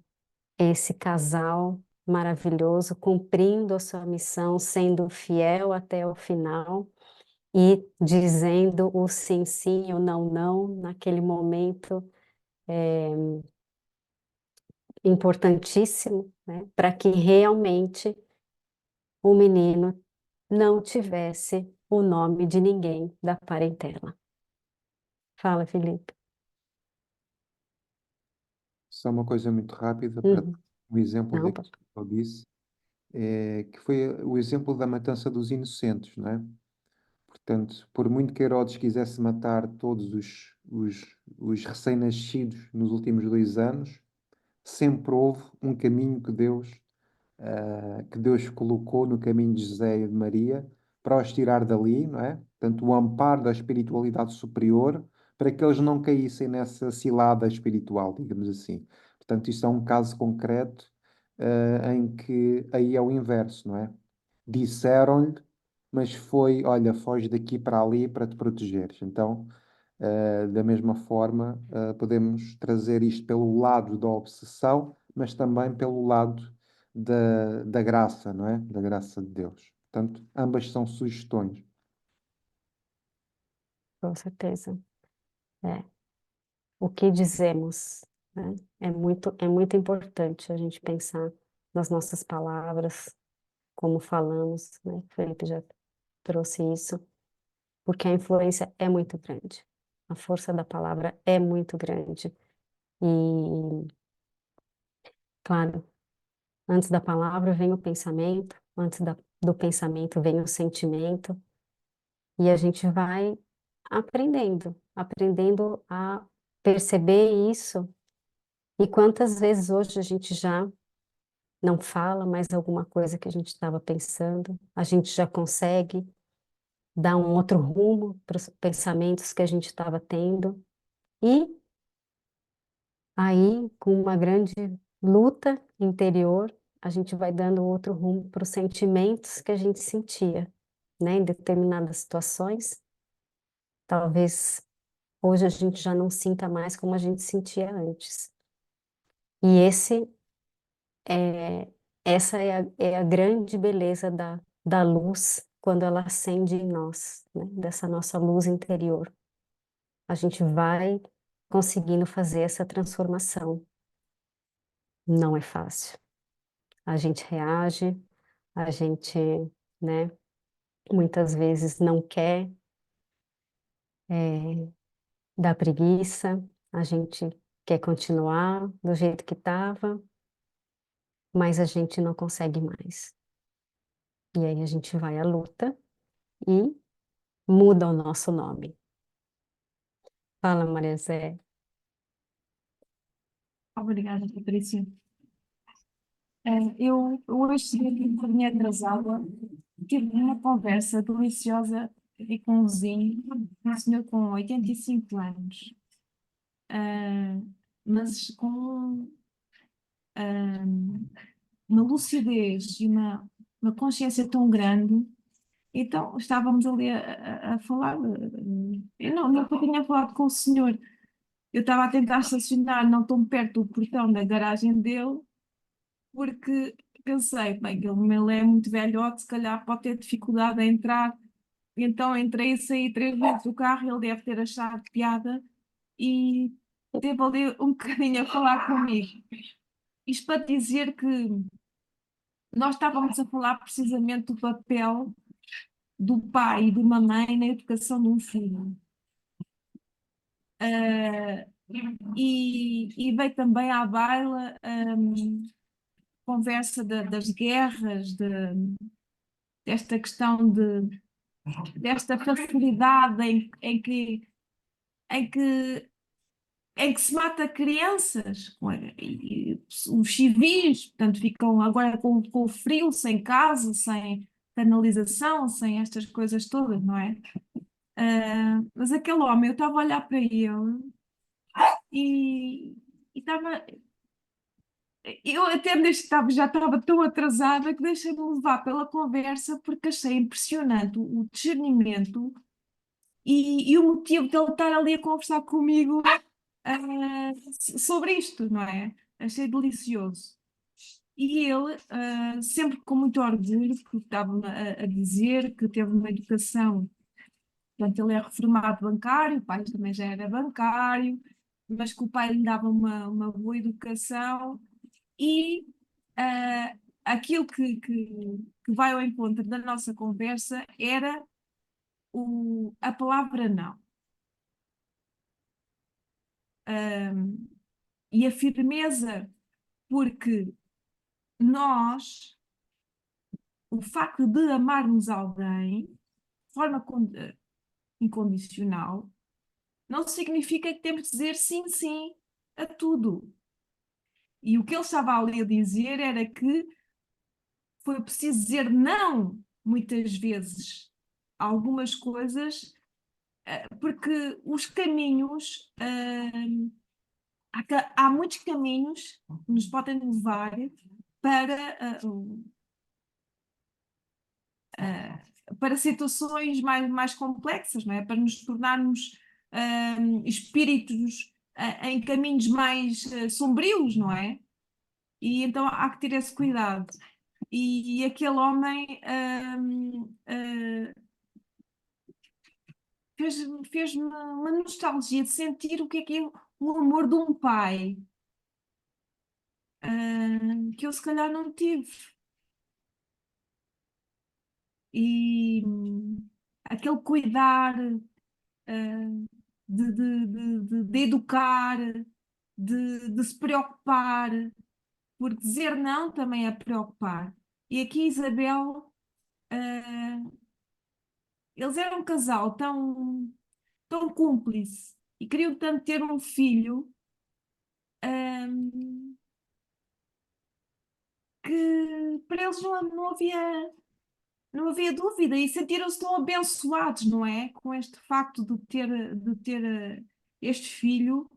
esse casal maravilhoso, cumprindo a sua missão, sendo fiel até o final e dizendo o sim, sim, o não, não, naquele momento importantíssimo, né, para que realmente o menino não tivesse o nome de ninguém da parentela. Fala, Felipe. Só uma coisa muito rápida para um exemplo Não, daquilo que eu disse, que foi o exemplo da matança dos inocentes, não é? Portanto, por muito que Herodes quisesse matar todos os recém-nascidos nos últimos 2 anos, sempre houve um caminho que Deus colocou no caminho de José e de Maria para os tirar dali, não é? Portanto, o amparo da espiritualidade superior para que eles não caíssem nessa cilada espiritual, digamos assim. Portanto, isto é um caso concreto, em que aí é o inverso, não é? Disseram-lhe, mas foi, olha, foge daqui para ali para te protegeres. Então, da mesma forma, podemos trazer isto pelo lado da obsessão, mas também pelo lado da graça, não é? Da graça de Deus. Portanto, ambas são sugestões. com certeza. É. O que dizemos, né? É muito importante a gente pensar nas nossas palavras, como falamos, né? Felipe já trouxe isso, porque a influência é muito grande. A força da palavra é muito grande. E, claro, antes da palavra vem o pensamento, antes do pensamento vem o sentimento, e a gente vai aprendendo a perceber isso. E quantas vezes hoje a gente já não fala mais alguma coisa que a gente estava pensando, a gente já consegue dar um outro rumo para os pensamentos que a gente estava tendo, e aí, com uma grande luta interior, a gente vai dando outro rumo para os sentimentos que a gente sentia, né, em determinadas situações. Talvez hoje a gente já não sinta mais como a gente sentia antes. E é, essa é a grande beleza da luz quando ela acende em nós, né, dessa nossa luz interior. A gente vai conseguindo fazer essa transformação. Não é fácil. A gente reage, a gente, né, muitas vezes não quer, dá preguiça, a gente quer continuar do jeito que estava, mas a gente não consegue mais. E aí a gente vai à luta e muda o nosso nome. Fala, Maria Zé. Obrigada, Patrícia. Eu hoje cheguei aqui um bocadinho atrasada, tive uma conversa deliciosa aqui com um vizinho, um senhor com 85 anos, ah, mas com ah, uma lucidez e uma consciência tão grande. Então, estávamos ali a falar, eu nunca tinha falado com o senhor, eu estava a tentar estacionar não tão perto do portão da garagem dele, porque pensei, bem, ele é muito velhote, se calhar pode ter dificuldade em entrar. Então entrei e saí 3 vezes do carro, ele deve ter achado piada e teve ali um bocadinho a falar comigo. Isto para dizer que nós estávamos a falar precisamente do papel do pai e de uma mãe na educação de um filho. E veio também à baila conversa das guerras, desta questão desta facilidade em que, em que se mata crianças, e os civis, portanto, ficam agora com o frio, sem casa, sem canalização, sem estas coisas todas, não é? Mas aquele homem, eu estava a olhar para ele e estava. Eu até já estava tão atrasada que deixei-me levar pela conversa porque achei impressionante o discernimento e o motivo de ele estar ali a conversar comigo sobre isto, não é? Achei delicioso. E ele, sempre com muito orgulho, porque estava-me a dizer que teve uma educação, portanto, ele é reformado bancário, o pai também já era bancário, mas que o pai lhe dava uma boa educação e aquilo que vai ao encontro da nossa conversa era a palavra não. E a firmeza, porque nós, o facto de amarmos alguém de forma incondicional, não significa que temos de dizer sim, sim a tudo. E o que ele estava ali a dizer era que foi preciso dizer não, muitas vezes, a algumas coisas, porque os caminhos, há muitos caminhos que nos podem levar para situações mais complexas, não é? Para nos tornarmos espíritos em caminhos mais sombrios, não é? E então há que ter esse cuidado. E aquele homem fez-me uma nostalgia de sentir o que é o amor de um pai, que eu se calhar não tive. E aquele cuidar, de educar, de se preocupar, porque dizer não também é preocupar. E aqui Isabel, eles eram um casal tão cúmplice e queriam tanto ter um filho, que para eles não havia dúvida e sentiram-se tão abençoados, não é? Com este facto de ter este filho,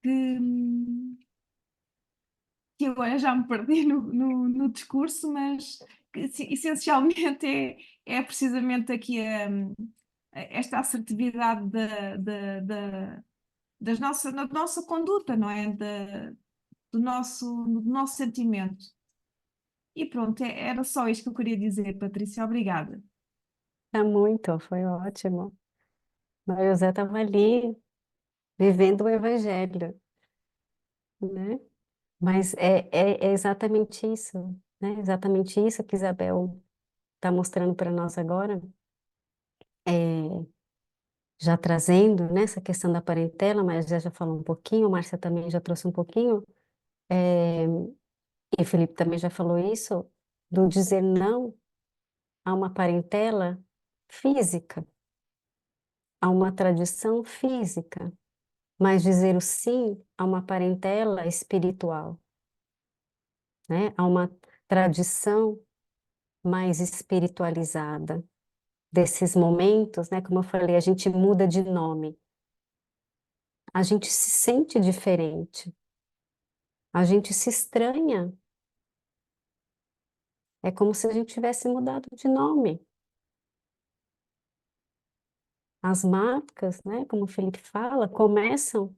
que, que agora já me perdi no discurso, mas essencialmente é precisamente aqui esta assertividade da nossa conduta, não é? Do nosso sentimento. E pronto, era só isto que eu queria dizer, Patrícia. Obrigada. Muito, foi ótimo. Maria José estava ali vivendo o evangelho, né? Mas é exatamente isso, né? Exatamente isso que Isabel está mostrando para nós agora, é, já trazendo, né, essa questão da parentela, mas já falou um pouquinho, Márcia também já trouxe um pouquinho, é, e o Felipe também já falou isso, do dizer não a uma parentela física, a uma tradição física, mas dizer o sim a uma parentela espiritual, né? A uma tradição mais espiritualizada. Desses momentos, né? Como eu falei, a gente muda de nome, a gente se sente diferente, a gente se estranha. É como se a gente tivesse mudado de nome. As marcas, né? Como o Felipe fala, começam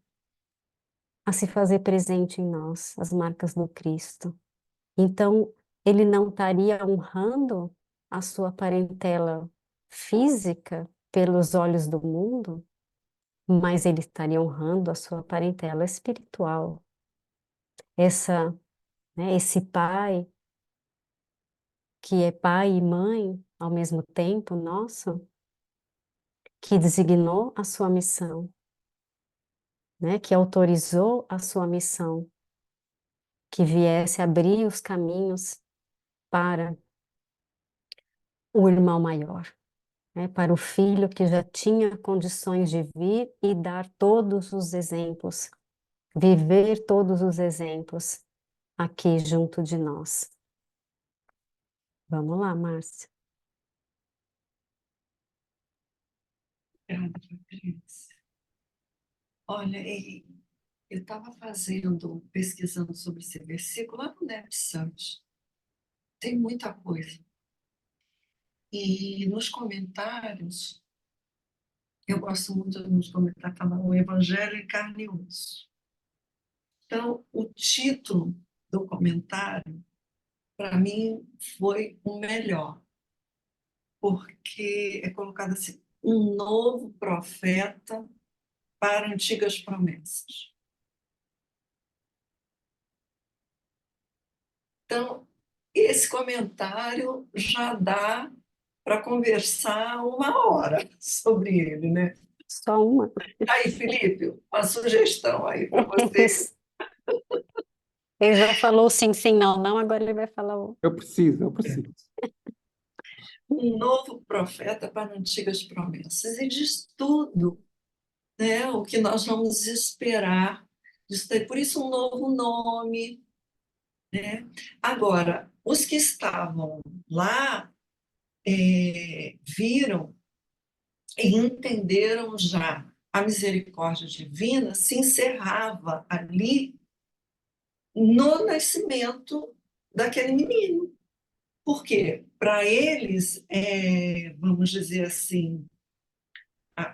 a se fazer presente em nós, as marcas do Cristo. Então, ele não estaria honrando a sua parentela física pelos olhos do mundo, mas ele estaria honrando a sua parentela espiritual. Esse pai, que é pai e mãe ao mesmo tempo, nosso, que designou a sua missão, né? Que autorizou a sua missão, que viesse abrir os caminhos para o irmão maior, né, para o filho que já tinha condições de vir e dar todos os exemplos, viver todos os exemplos aqui junto de nós. Vamos lá, Márcia. Obrigada, Patrícia. Olha, eu estava pesquisando sobre esse versículo lá no Neb Santos. Tem muita coisa. E nos comentários, eu gosto muito nos comentários, falar o Evangelho em carne e osso. Então, o título do comentário, para mim, foi o melhor, porque é colocado assim, um novo profeta para antigas promessas. Então, esse comentário já dá para conversar 1 hora sobre ele, né? Só uma. Aí, Felipe, uma sugestão aí para você. Ele já falou sim, sim, não, não, agora ele vai falar o... Eu preciso. Um novo profeta para antigas promessas. E diz tudo, né? O que nós vamos esperar disso daí. Por isso, um novo nome, né? Agora, os que estavam lá viram e entenderam já a misericórdia divina se encerrava ali no nascimento daquele menino. Por quê? Para eles, vamos dizer assim,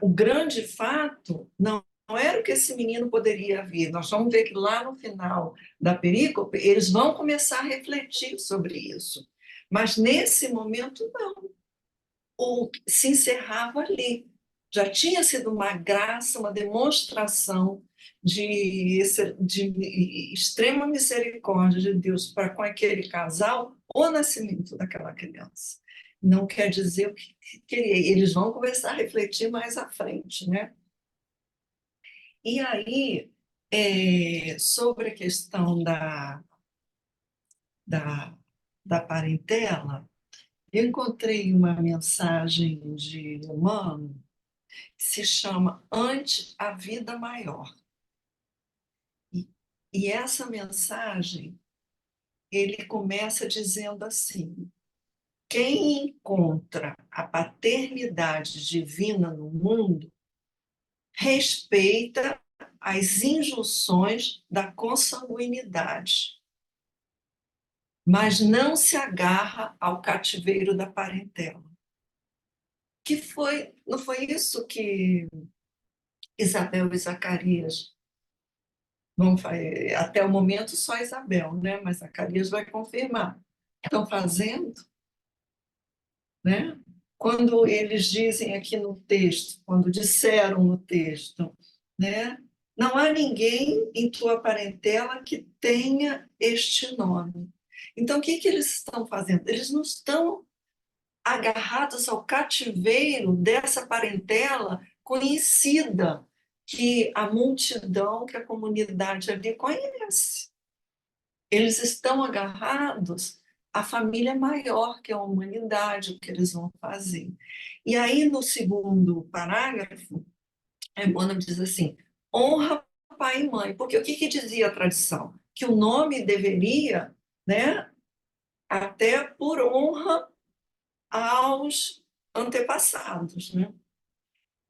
o grande fato não era o que esse menino poderia vir. Nós vamos ver que lá no final da perícope, eles vão começar a refletir sobre isso. Mas nesse momento, não. Se encerrava ali. Já tinha sido uma graça, uma demonstração de extrema misericórdia de Deus para com aquele casal, o nascimento daquela criança. Não quer dizer o que queria. Eles vão começar a refletir mais à frente, né? E aí, sobre a questão da, da parentela, eu encontrei uma mensagem de Emmanuel que se chama Ante a Vida Maior. E essa mensagem, ele começa dizendo assim: quem encontra a paternidade divina no mundo respeita as injunções da consanguinidade. mas não se agarra ao cativeiro da parentela. Não foi isso que Isabel e Zacarias vão fazer? Até o momento só Isabel, né? Mas Zacarias vai confirmar. Estão fazendo, né? Quando eles dizem aqui no texto, quando disseram no texto, né? Não há ninguém em tua parentela que tenha este nome. Então, o que que eles estão fazendo? Eles não estão agarrados ao cativeiro dessa parentela conhecida, que a multidão, que a comunidade ali conhece. Eles estão agarrados à família maior, que é a humanidade, o que eles vão fazer. E aí, no segundo parágrafo, Emmanuel diz assim: honra pai e mãe. Porque o que, que dizia a tradição? Que o nome deveria, né, até por honra aos antepassados, né?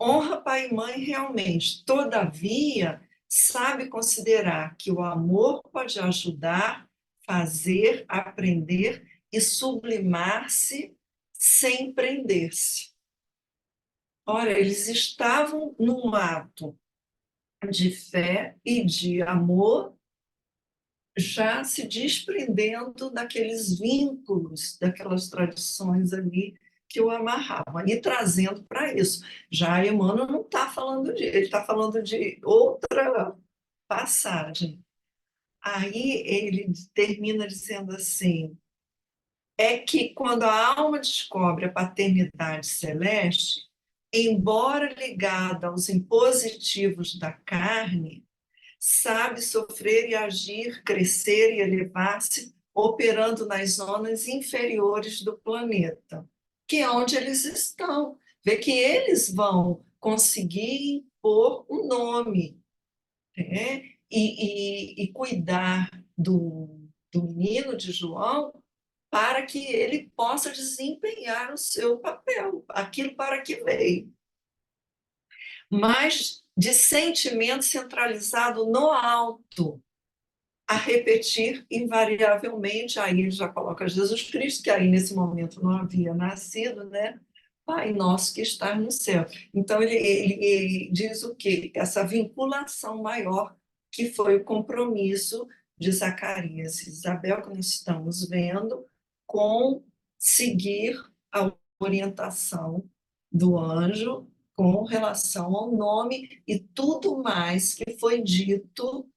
Honra pai e mãe realmente. Todavia, sabe considerar que o amor pode ajudar, fazer, aprender e sublimar-se sem prender-se. Ora, eles estavam num ato de fé e de amor, já se desprendendo daqueles vínculos, daquelas tradições ali que o amarravam, e trazendo para isso. Já Emmanuel não está falando ele está falando de outra passagem. Aí ele termina dizendo assim: é que quando a alma descobre a paternidade celeste, embora ligada aos impositivos da carne, sabe sofrer e agir, crescer e elevar-se, operando nas zonas inferiores do planeta, que é onde eles estão. Vê que eles vão conseguir impor um nome, né? E cuidar do menino de João para que ele possa desempenhar o seu papel, aquilo para que veio. Mas de sentimento centralizado no alto, a repetir invariavelmente, aí ele já coloca Jesus Cristo, que aí nesse momento não havia nascido, né? Pai nosso que está no céu. Então ele diz o quê? Essa vinculação maior que foi o compromisso de Zacarias e Isabel, que nós estamos vendo, com seguir a orientação do anjo com relação ao nome e tudo mais que foi dito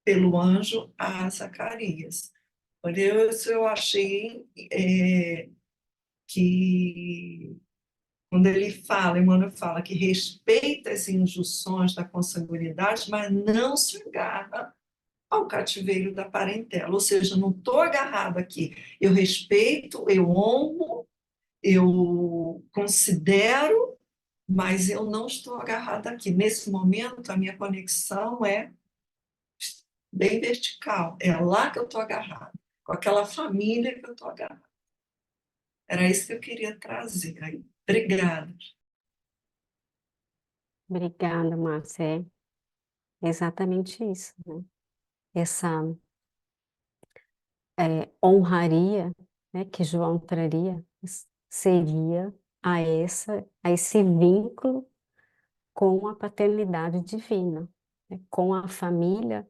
pelo anjo a Zacarias. Por isso eu achei que, quando ele fala, Emmanuel fala que respeita as injunções da consanguinidade, mas não se agarra ao cativeiro da parentela. Ou seja, não estou agarrado aqui. Eu respeito, eu honro, eu considero, mas eu não estou agarrado aqui. Nesse momento, a minha conexão é bem vertical. É lá que eu estou agarrado, com aquela família que eu estou agarrado. Era isso que eu queria trazer. Aí, obrigada. Obrigada, Márcia. É exatamente isso, né? Essa honraria, né, que João traria seria a esse vínculo com a paternidade divina, né, com a família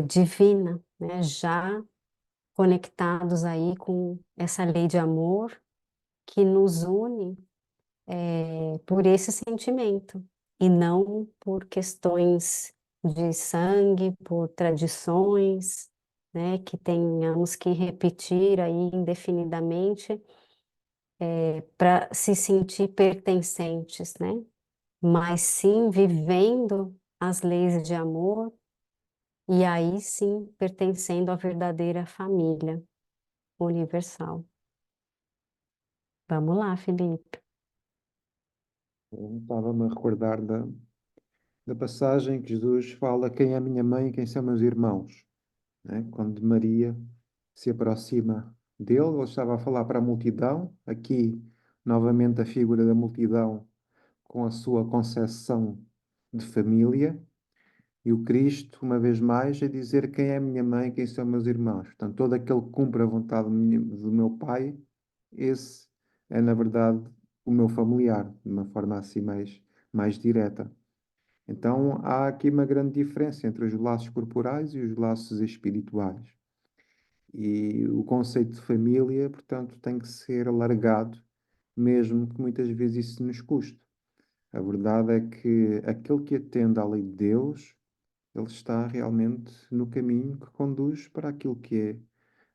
divina, né, já conectados aí com essa lei de amor que nos une por esse sentimento e não por questões de sangue, por tradições, né, que tenhamos que repetir aí indefinidamente para se sentir pertencentes, né? Mas sim vivendo as leis de amor e aí sim pertencendo à verdadeira família universal. Vamos lá, Felipe. Eu estava-me a recordar da passagem que Jesus fala quem é minha mãe e quem são meus irmãos, né? Quando Maria se aproxima dele, ele estava a falar para a multidão, aqui novamente a figura da multidão com a sua concepção de família, E o Cristo, uma vez mais, é dizer quem é a minha mãe, quem são meus irmãos. Portanto, todo aquele que cumpre a vontade do meu Pai, esse é, na verdade, o meu familiar, de uma forma assim mais direta. Então, há aqui uma grande diferença entre os laços corporais e os laços espirituais. E o conceito de família, portanto, tem que ser alargado, mesmo que muitas vezes isso nos custe. A verdade é que aquele que atende à lei de Deus, ele está realmente no caminho que conduz para aquilo que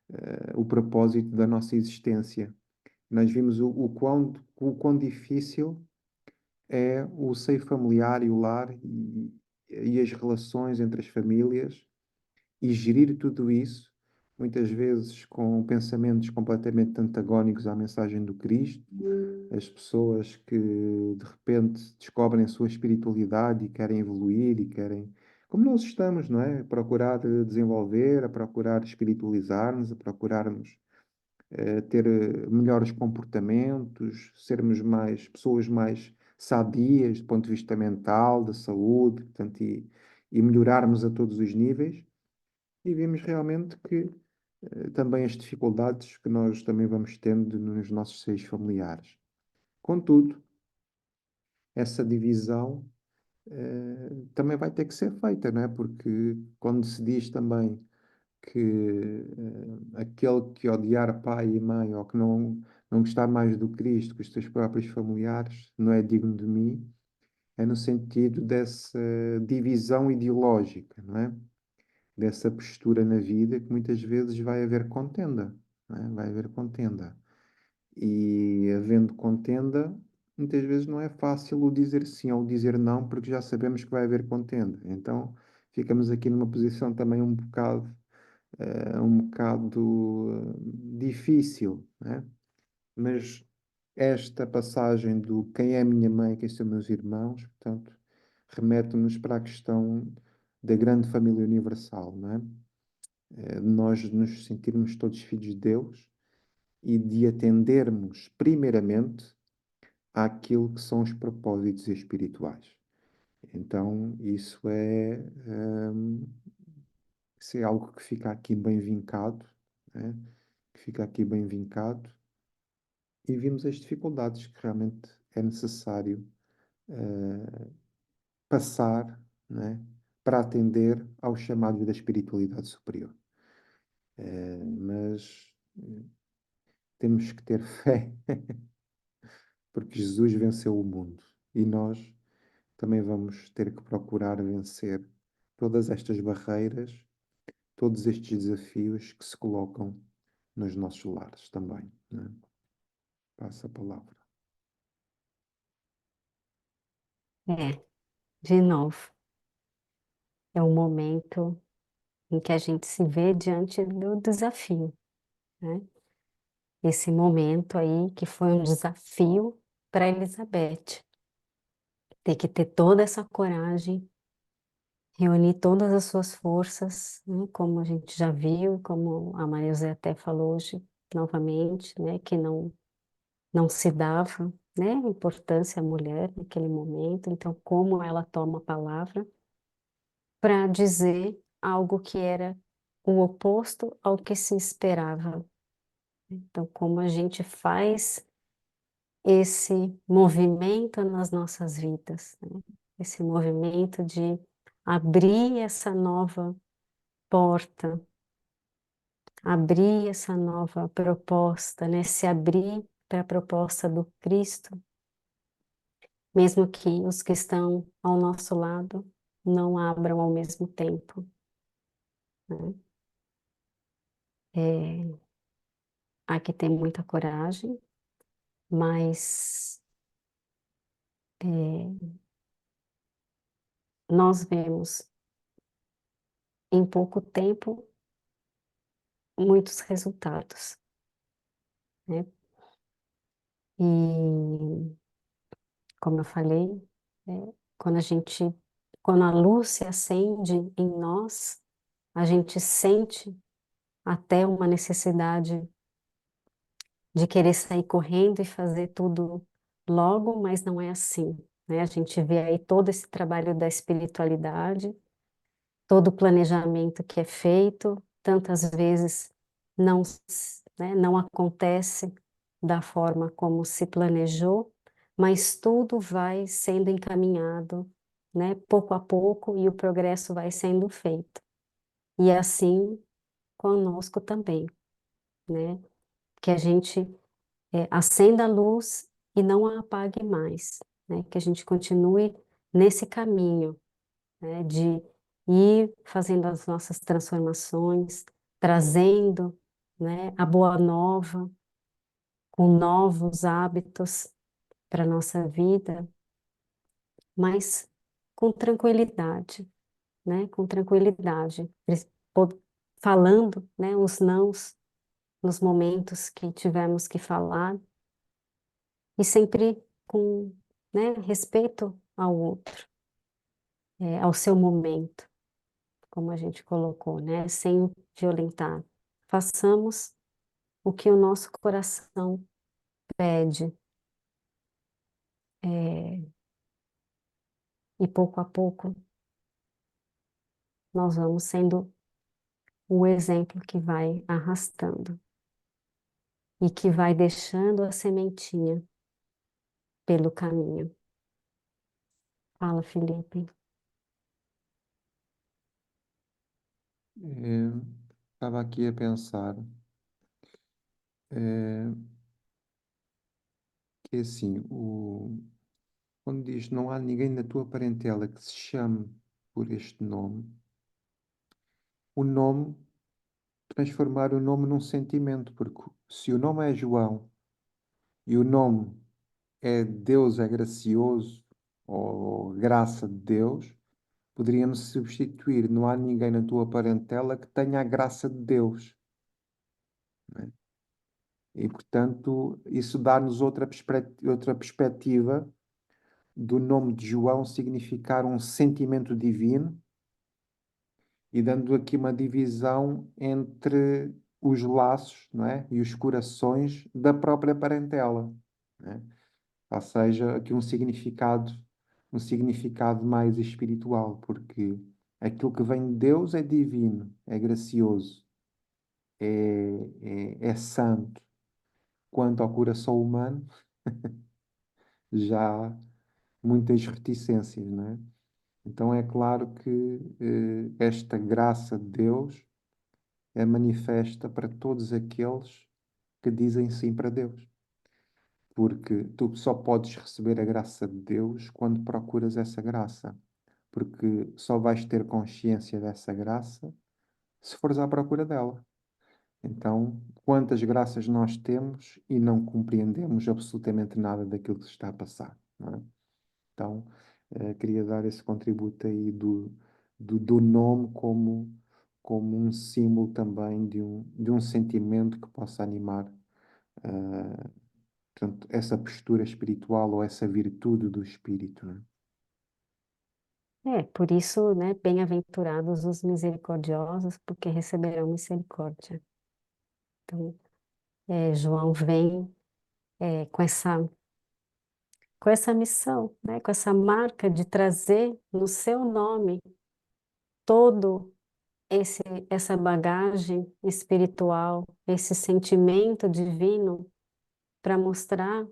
é o propósito da nossa existência. Nós vimos o quão difícil é o seio familiar e o lar e as relações entre as famílias e gerir tudo isso, muitas vezes com pensamentos completamente antagónicos à mensagem do Cristo, as pessoas que de repente descobrem a sua espiritualidade e querem evoluir e querem, como nós estamos, não é? A procurar desenvolver, a procurar espiritualizar-nos, a procurarmos ter melhores comportamentos, sermos pessoas mais sadias do ponto de vista mental, da saúde, portanto, e melhorarmos a todos os níveis. E vimos realmente que também as dificuldades que nós também vamos tendo nos nossos seios familiares. Contudo, essa divisão também vai ter que ser feita, não é? Porque quando se diz também que aquele que odiar pai e mãe ou que não gostar mais do Cristo que os seus próprios familiares não é digno de mim, é no sentido dessa divisão ideológica, não é? Dessa postura na vida que muitas vezes vai haver contenda, não é? Vai haver contenda. E havendo contenda, muitas vezes não é fácil o dizer sim ou o dizer não, porque já sabemos que vai haver contenda. Então ficamos aqui numa posição também um bocado difícil, né? Mas esta passagem do quem é a minha mãe, quem são meus irmãos, portanto, remete-nos para a questão da grande família universal, não é? De nós nos sentirmos todos filhos de Deus e de atendermos primeiramente àquilo que são os propósitos espirituais. Então, isso é algo que fica aqui bem vincado, né? Que fica aqui bem vincado, e vimos as dificuldades que realmente é necessário passar, né? Para atender aos chamados da espiritualidade superior. Mas temos que ter fé, porque Jesus venceu o mundo e nós também vamos ter que procurar vencer todas estas barreiras, todos estes desafios que se colocam nos nossos lares também, né? Passa a palavra. De novo, é um momento em que a gente se vê diante do desafio, né? Esse momento aí que foi um desafio para Elizabeth, ter que ter toda essa coragem, reunir todas as suas forças, né? Como a gente já viu, como a Maria José até falou hoje novamente, né? Que não se dava, né? Importância à mulher naquele momento. Então, como ela toma a palavra para dizer algo que era o oposto ao que se esperava. Então, como a gente faz esse movimento nas nossas vidas, né? Esse movimento de abrir essa nova porta, abrir essa nova proposta, né? Se abrir para a proposta do Cristo, mesmo que os que estão ao nosso lado não abram ao mesmo tempo, né? Há que ter muita coragem, mas nós vemos em pouco tempo muitos resultados, né? E como eu falei, quando quando a luz se acende em nós, a gente sente até uma necessidade de querer sair correndo e fazer tudo logo, mas não é assim, né? A gente vê aí todo esse trabalho da espiritualidade, todo o planejamento que é feito, tantas vezes não, né, não acontece da forma como se planejou, mas tudo vai sendo encaminhado, né, pouco a pouco, e o progresso vai sendo feito. E assim conosco também, né? Que a gente acenda a luz e não a apague mais, né? Que a gente continue nesse caminho, né? De ir fazendo as nossas transformações, trazendo, né, a boa nova, com novos hábitos para a nossa vida, mas com tranquilidade, né? Com tranquilidade, falando, né, os nãos nos momentos que tivemos que falar, e sempre com, né, respeito ao outro, ao seu momento, como a gente colocou, né, sem violentar. Façamos o que o nosso coração pede, e pouco a pouco nós vamos sendo o exemplo que vai arrastando e que vai deixando a sementinha pelo caminho. Fala, Felipe. Estava aqui a pensar que assim, quando diz não há ninguém na tua parentela que se chame por este nome, o nome, transformar o nome num sentimento, porque se o nome é João e o nome é Deus é gracioso ou graça de Deus, poderíamos substituir, não há ninguém na tua parentela que tenha a graça de Deus, né? E, portanto, isso dá-nos outra perspectiva do nome de João significar um sentimento divino e dando aqui uma divisão entre os laços, não é? E os corações da própria parentela, né? Ou seja, aqui um significado mais espiritual, porque aquilo que vem de Deus é divino, é gracioso, é santo. Quanto ao coração humano, já há muitas reticências, não é? Então é claro que esta graça de Deus é manifesta para todos aqueles que dizem sim para Deus. Porque tu só podes receber a graça de Deus quando procuras essa graça. Porque só vais ter consciência dessa graça se fores à procura dela. Então, quantas graças nós temos e não compreendemos absolutamente nada daquilo que se está a passar, não é? Então, queria dar esse contributo aí do nome como um símbolo também de um sentimento que possa animar, portanto, essa postura espiritual ou essa virtude do espírito, né? Por isso, né, bem-aventurados os misericordiosos, porque receberão misericórdia. Então, João vem com essa missão, né, com essa marca de trazer no seu nome todo essa bagagem espiritual, esse sentimento divino para mostrar,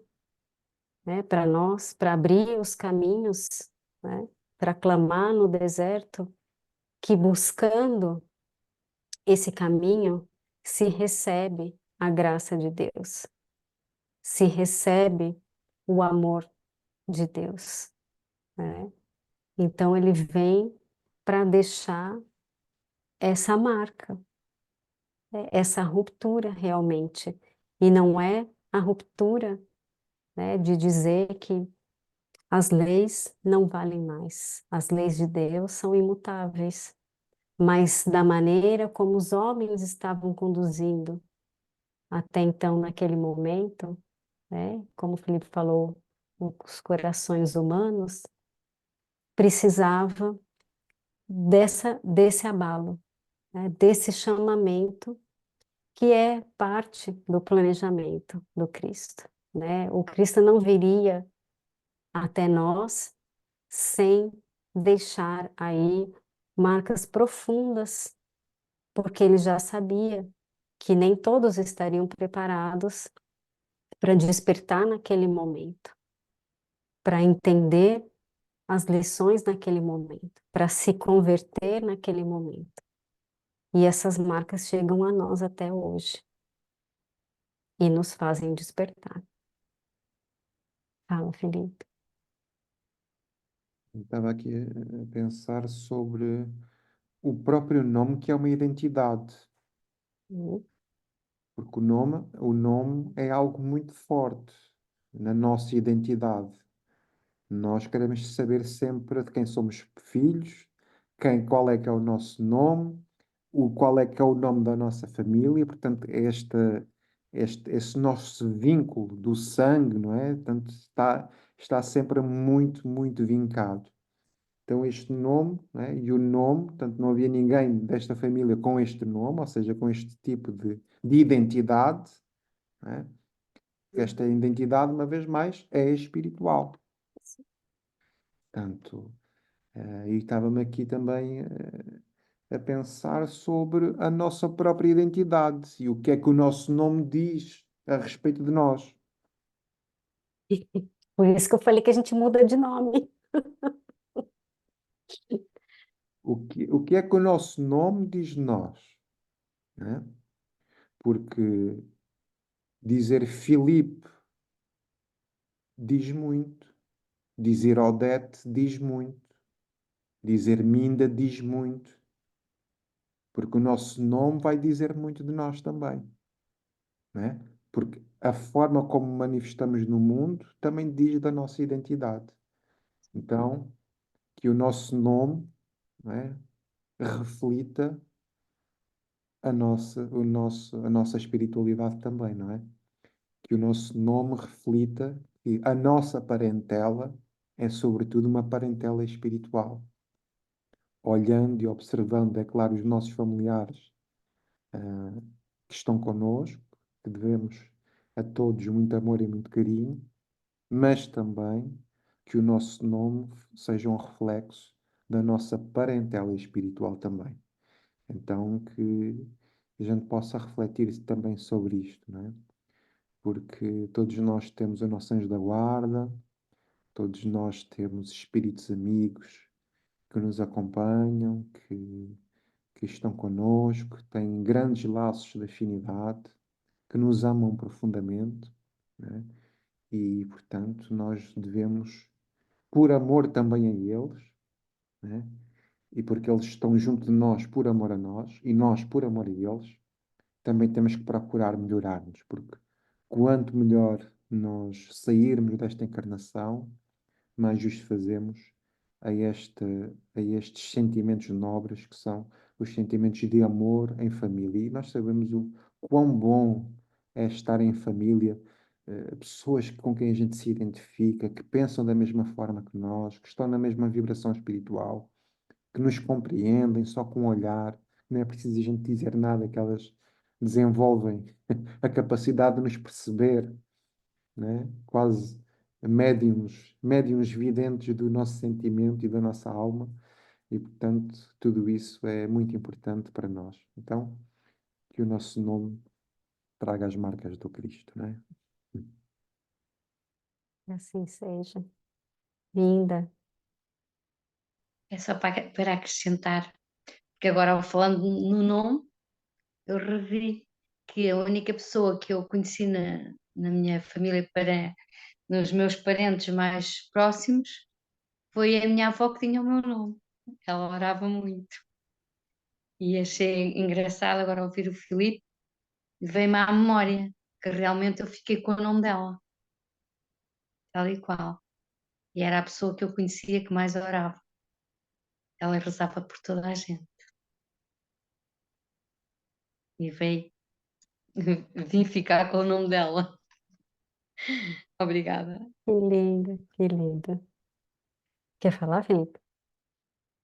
né, para nós, para abrir os caminhos, né, para clamar no deserto que buscando esse caminho se recebe a graça de Deus, se recebe o amor de Deus, né? Então ele vem para deixar essa marca, né? Essa ruptura realmente. E não é a ruptura, né, de dizer que as leis não valem mais. As leis de Deus são imutáveis, mas da maneira como os homens estavam conduzindo até então, naquele momento, né, como o Felipe falou, os corações humanos, precisava desse abalo, né, desse chamamento que é parte do planejamento do Cristo, né? O Cristo não viria até nós sem deixar aí marcas profundas, porque ele já sabia que nem todos estariam preparados para despertar naquele momento, para entender as lições naquele momento, para se converter naquele momento. E essas marcas chegam a nós até hoje e nos fazem despertar. Fala, Felipe. Eu estava aqui a pensar sobre o próprio nome, que é uma identidade. Uhum. Porque o nome é algo muito forte na nossa identidade. Nós queremos saber sempre de quem somos filhos, qual é que é o nosso nome, qual é que é o nome da nossa família. Portanto, esse nosso vínculo do sangue, não é? Portanto, está sempre muito, muito vincado. Então, este nome, não é? E o nome, portanto, não havia ninguém desta família com este nome, ou seja, com este tipo de identidade, não é? Esta identidade, uma vez mais, é espiritual. Portanto, e estava-me aqui também a pensar sobre a nossa própria identidade e o que é que o nosso nome diz a respeito de nós. Por isso que eu falei que a gente muda de nome. O que é que o nosso nome diz de nós? Né? Porque dizer Filipe diz muito, dizer Odete diz muito, dizer Minda diz muito, porque o nosso nome vai dizer muito de nós também. Né? Porque a forma como manifestamos no mundo também diz da nossa identidade. Então, que o nosso nome, né, reflita a nossa espiritualidade também, não é? Que o nosso nome reflita que a nossa parentela é, sobretudo, uma parentela espiritual. Olhando e observando, é claro, os nossos familiares que estão connosco, que devemos a todos muito amor e muito carinho, mas também que o nosso nome seja um reflexo da nossa parentela espiritual também. Então, que a gente possa refletir também sobre isto, não é? Porque todos nós temos o nosso anjo da guarda, todos nós temos espíritos amigos que nos acompanham, que estão connosco, que têm grandes laços de afinidade, que nos amam profundamente, né? E, portanto, nós devemos, por amor também a eles, né? E porque eles estão junto de nós por amor a nós, e nós por amor a eles, também temos que procurar melhorar-nos, porque quanto melhor nós sairmos desta encarnação, mais justo fazemos a estes sentimentos nobres que são os sentimentos de amor em família. E nós sabemos o quão bom é estar em família, pessoas com quem a gente se identifica, que pensam da mesma forma que nós, que estão na mesma vibração espiritual, que nos compreendem só com um olhar, não é preciso a gente dizer nada, que elas desenvolvem a capacidade de nos perceber, né? Quase médiuns videntes do nosso sentimento e da nossa alma, e portanto tudo isso é muito importante para nós. Então, que o nosso nome traga as marcas do Cristo, né? Assim seja. Linda. É só para acrescentar, que agora falando no nome, eu revi que a única pessoa que eu conheci na minha família, nos meus parentes mais próximos, foi a minha avó que tinha o meu nome. Ela orava muito. E achei engraçado agora ouvir o Filipe, e veio-me à memória que realmente eu fiquei com o nome dela, tal e qual. E era a pessoa que eu conhecia que mais orava. Ela rezava por toda a gente. E veio, vim ficar com o nome dela. Obrigada. Que linda, que linda. Quer falar, Felipe?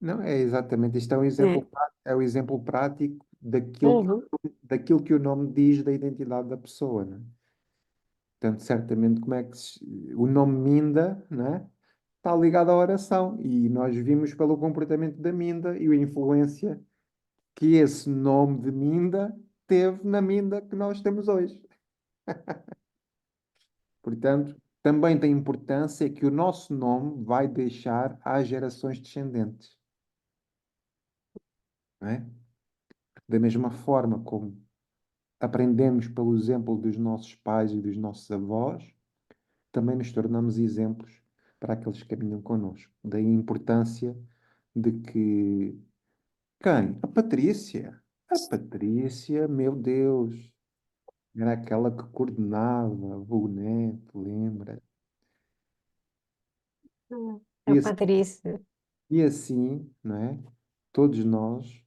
Não, é exatamente, isto é um exemplo, É. é o exemplo prático Uhum. daquilo que o nome diz da identidade da pessoa, né? Portanto, certamente, como é que o nome Minda, né? está ligado à oração. E nós vimos pelo comportamento da Minda e a influência que esse nome de Minda teve na Minda que nós temos hoje. Portanto, também tem importância que o nosso nome vai deixar às gerações descendentes. Não é? Da mesma forma como aprendemos pelo exemplo dos nossos pais e dos nossos avós, também nos tornamos exemplos para aqueles que caminham connosco. Daí a importância de que quem? A Patrícia. A Patrícia, meu Deus, era aquela que coordenava o neto, lembra? É E o assim, Patrício. e assim, não é? Todos nós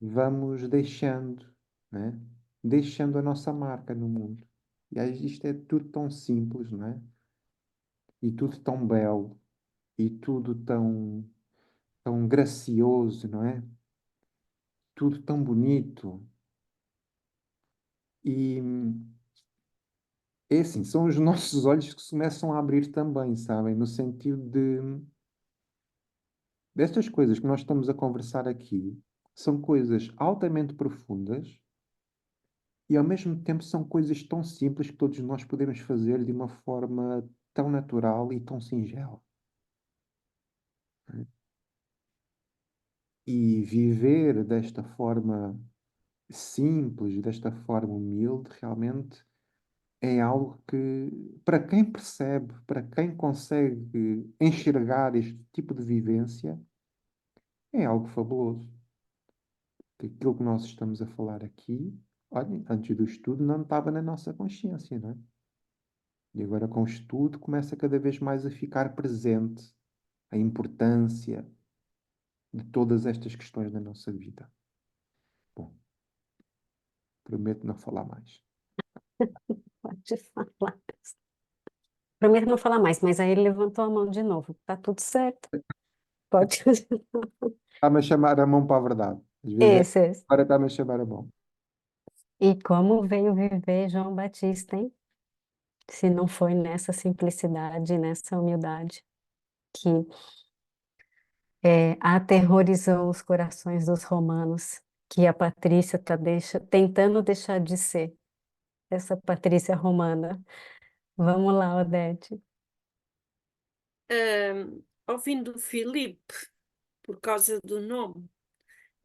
vamos deixando, né? Deixando a nossa marca no mundo. E aí isto é tudo tão simples, não é? E tudo tão belo, e tudo tão gracioso, não é? Tudo tão bonito. E é assim, são os nossos olhos que se começam a abrir também, sabem? No sentido destas coisas que nós estamos a conversar aqui, são coisas altamente profundas e ao mesmo tempo são coisas tão simples que todos nós podemos fazer de uma forma tão natural e tão singela. Né? E viver desta forma simples, desta forma humilde, realmente é algo que, para quem percebe, para quem consegue enxergar este tipo de vivência, é algo fabuloso. Que aquilo que nós estamos a falar aqui, olhem, antes do estudo não estava na nossa consciência, não é? E agora com o estudo começa cada vez mais a ficar presente a importância de todas estas questões na nossa vida. Bom, prometo não falar mais. Pode falar. Prometo não falar mais, mas aí ele levantou a mão de novo. Tá tudo certo. Pode. Está-me a chamar a mão para a verdade. Às vezes é, Esse. agora está-me a chamar a mão. E como veio viver João Batista, hein? Se não foi nessa simplicidade, nessa humildade que aterrorizou os corações dos romanos, que a Patrícia está tentando deixar de ser essa Patrícia romana. Vamos lá, Odete. Ouvindo o Filipe, por causa do nome,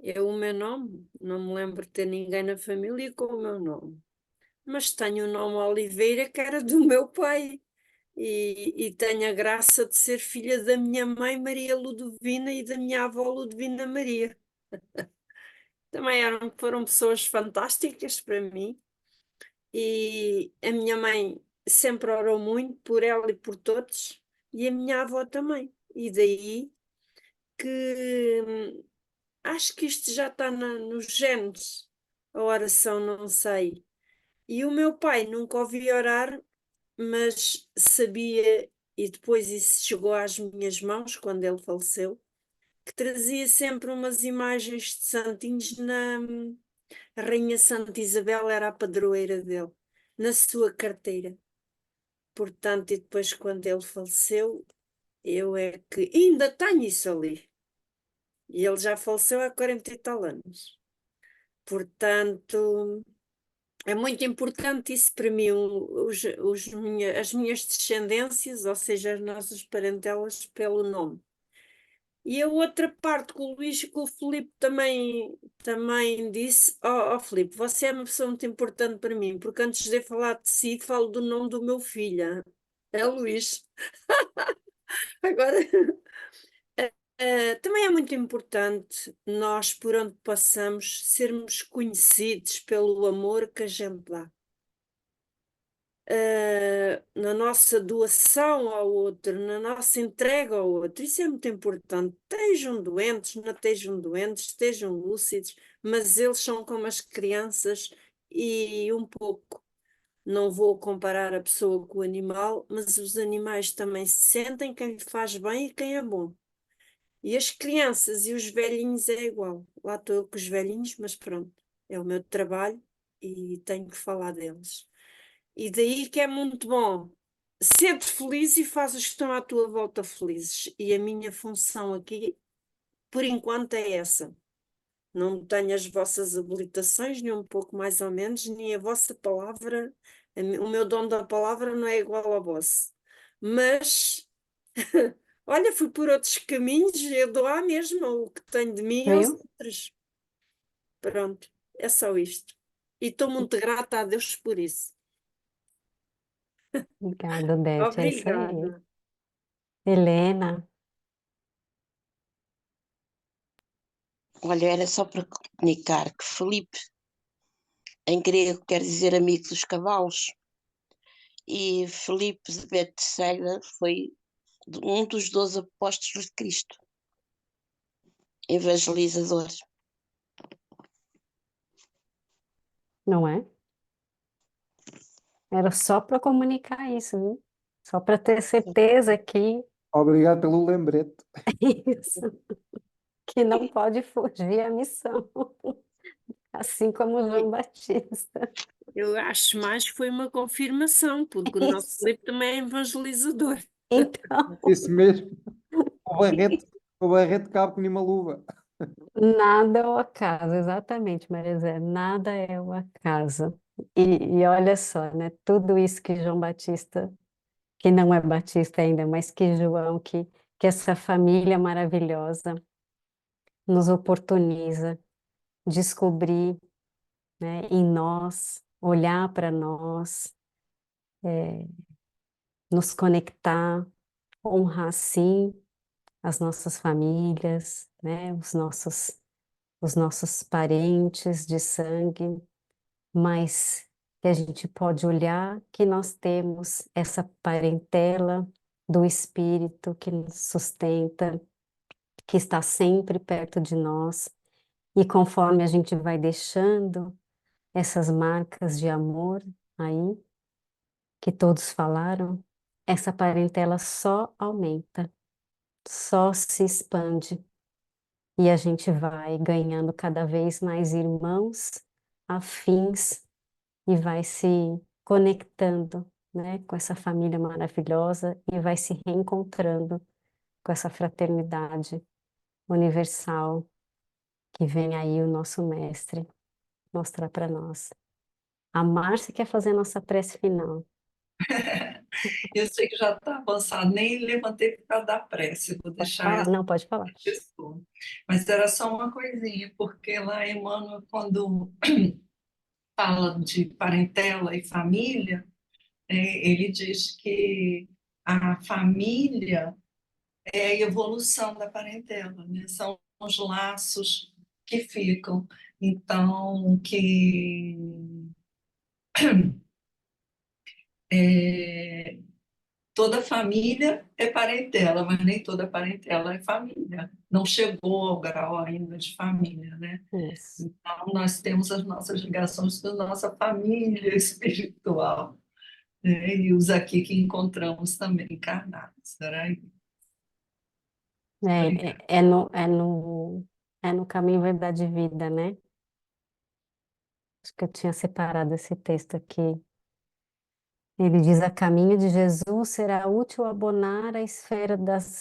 é o meu nome, não me lembro de ter ninguém na família com o meu nome, mas tenho o nome Oliveira, que era do meu pai, e tenho a graça de ser filha da minha mãe Maria Ludovina e da minha avó Ludovina Maria. Também foram pessoas fantásticas para mim, e a minha mãe sempre orou muito por ela e por todos, e a minha avó também, e daí que acho que isto já está nos genes, a oração, não sei. E o meu pai nunca ouvi orar, mas sabia, e depois isso chegou às minhas mãos quando ele faleceu, que trazia sempre umas imagens de santinhos a Rainha Santa Isabel era a padroeira dele, na sua carteira. Portanto, e depois quando ele faleceu, eu é que ainda tenho isso ali. E ele já faleceu há 40 e tal anos. Portanto, é muito importante isso para mim, as minhas descendências, ou seja, as nossas parentelas, pelo nome. E a outra parte que o Luís, que o Filipe também disse, Filipe, você é uma pessoa muito importante para mim, porque antes de eu falar de si, falo do nome do meu filho, é Luís. Agora, também é muito importante nós, por onde passamos, sermos conhecidos pelo amor que a gente dá. Na nossa doação ao outro, na nossa entrega ao outro. Isso é muito importante. Estejam doentes, não estejam doentes, estejam lúcidos, mas eles são como as crianças e um pouco. Não vou comparar a pessoa com o animal, mas os animais também sentem quem lhe faz bem e quem é bom. E as crianças e os velhinhos é igual. Lá estou eu com os velhinhos, mas pronto, é o meu trabalho e tenho que falar deles. E daí que é muito bom sede feliz e faz os que estão à tua volta felizes. E a minha função aqui, por enquanto, é essa. Não tenho as vossas habilitações, nem um pouco mais ou menos, nem a vossa palavra, o meu dom da palavra não é igual ao vosso. Mas, olha, fui por outros caminhos, eu dou à mesma, o que tenho de mim aos Viu? outros. Pronto, é só isto. E estou muito grata a Deus por isso. Obrigada, Odete, é isso aí. Obrigada. Helena, Olha, era só para comunicar que Felipe, em grego, quer dizer amigo dos cavalos, e Felipe de Betsaida foi um dos 12 apóstolos de Cristo, evangelizador. não é? Era só para comunicar isso, viu? Só para ter certeza que Obrigado pelo lembrete. isso, que não pode fugir à missão, assim como o João Batista. Eu acho mais que foi uma confirmação, porque o nosso Isso. Filipe também é evangelizador. Então, Isso mesmo. O Barreto cabe com nenhuma luva. nada é o acaso, exatamente, Maria Zé, nada é o acaso. E olha só, né? Tudo isso que João Batista, que não é Batista ainda, mas que João, que essa família maravilhosa nos oportuniza descobrir, né, em nós, olhar para nós, nos conectar, honrar sim as nossas famílias, né, os nossos parentes de sangue, mas que a gente pode olhar que nós temos essa parentela do Espírito que nos sustenta, que está sempre perto de nós, e conforme a gente vai deixando essas marcas de amor aí, que todos falaram, essa parentela só aumenta, só se expande, e a gente vai ganhando cada vez mais irmãos afins e vai se conectando, né, com essa família maravilhosa e vai se reencontrando com essa fraternidade universal que vem aí o nosso mestre mostrar para nós. A Márcia quer fazer a nossa prece final. Eu sei que já está avançado, nem levantei por causa da prece, vou Pode deixar falar? essa Não, pode falar. pessoa. Mas era só uma coisinha, porque lá Emmanuel, quando fala de parentela e família, ele diz que a família é a evolução da parentela, né? São os laços que ficam. Então, que é, toda família é parentela, mas nem toda parentela é família. Não chegou ao grau ainda de família, né? Isso. Então, nós temos as nossas ligações com a nossa família espiritual, né? E os aqui que encontramos também encarnados. Era isso. Obrigada. É no caminho, verdade e vida, né? Acho que eu tinha separado esse texto aqui. Ele diz: a caminho de Jesus será útil abonar a esfera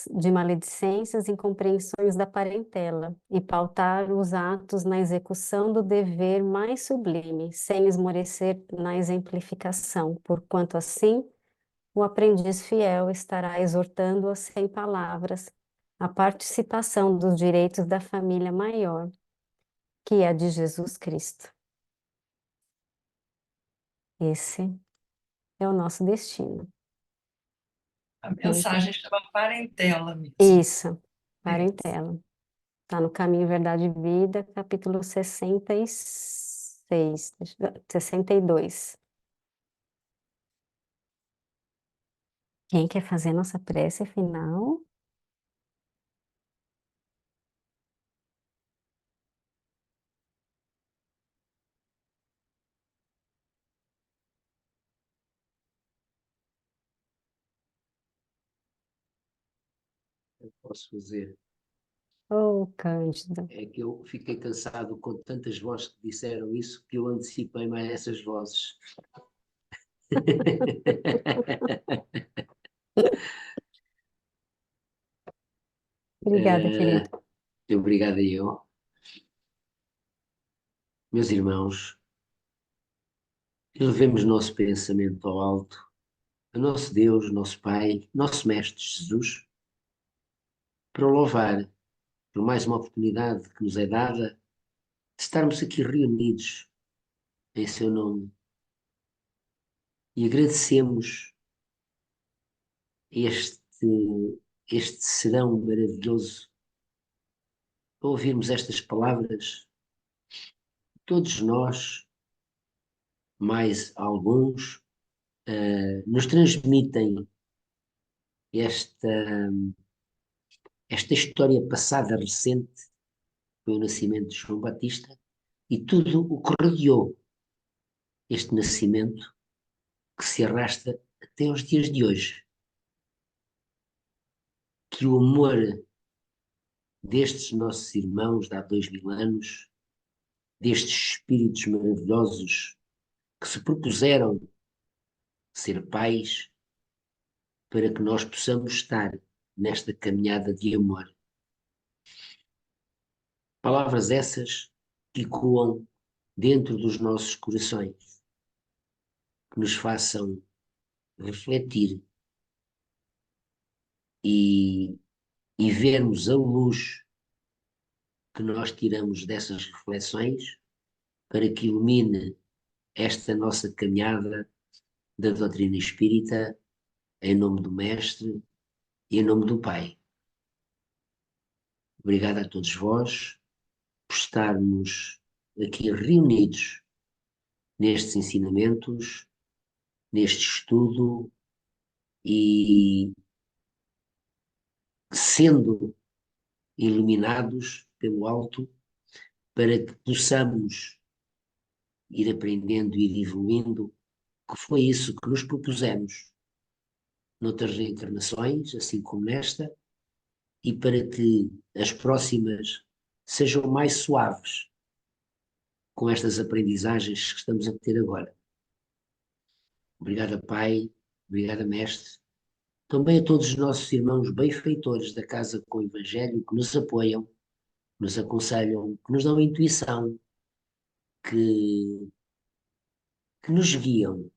de maledicências e incompreensões da parentela e pautar os atos na execução do dever mais sublime, sem esmorecer na exemplificação, porquanto assim o aprendiz fiel estará exortando-os sem palavras a participação dos direitos da família maior, que é a de Jesus Cristo. Esse é o nosso destino. A mensagem chama parentela mesmo. Isso, Isso. parentela. Está no Caminho, Verdade e Vida, capítulo 66, 62. Quem quer fazer a nossa prece final? Posso fazer. Oh, Cândido. É que eu fiquei cansado com tantas vozes que disseram isso que eu antecipei mais essas vozes. Obrigada, querido. Obrigado eu. Meus irmãos, elevemos nosso pensamento ao alto, a nosso Deus, nosso Pai, nosso Mestre Jesus, para o louvar por mais uma oportunidade que nos é dada de estarmos aqui reunidos em seu nome. E agradecemos este serão maravilhoso, ao ouvirmos estas palavras. Todos nós, mais alguns, nos transmitem esta história passada recente, foi o nascimento de João Batista, e tudo o que rodeou este nascimento, que se arrasta até aos dias de hoje. Que o amor destes nossos irmãos de há 2000 anos, destes espíritos maravilhosos que se propuseram ser pais, para que nós possamos estar nesta caminhada de amor. Palavras essas que ecoam dentro dos nossos corações, que nos façam refletir e vermos a luz que nós tiramos dessas reflexões para que ilumine esta nossa caminhada da doutrina espírita, em nome do Mestre e em nome do Pai. Obrigado a todos vós por estarmos aqui reunidos nestes ensinamentos, neste estudo e sendo iluminados pelo alto para que possamos ir aprendendo e ir evoluindo, que foi isso que nos propusemos noutras reencarnações, assim como nesta, e para que as próximas sejam mais suaves com estas aprendizagens que estamos a ter agora. Obrigado, Pai, obrigado, Mestre, também a todos os nossos irmãos benfeitores da Casa com o Evangelho que nos apoiam, nos aconselham, que nos dão intuição, que nos guiam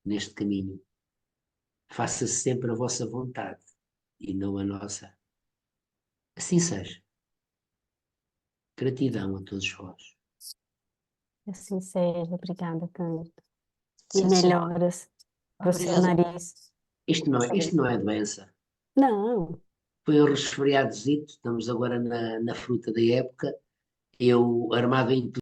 neste caminho. Faça-se sempre a vossa vontade e não a nossa. Assim seja. Gratidão a todos vós. Assim seja. Obrigada, Cândido. E Sim, sim. melhoras para o seu Obrigada. nariz. Isto não é doença. Não, Foi um resfriadozito, estamos agora na fruta da época. Eu, armado em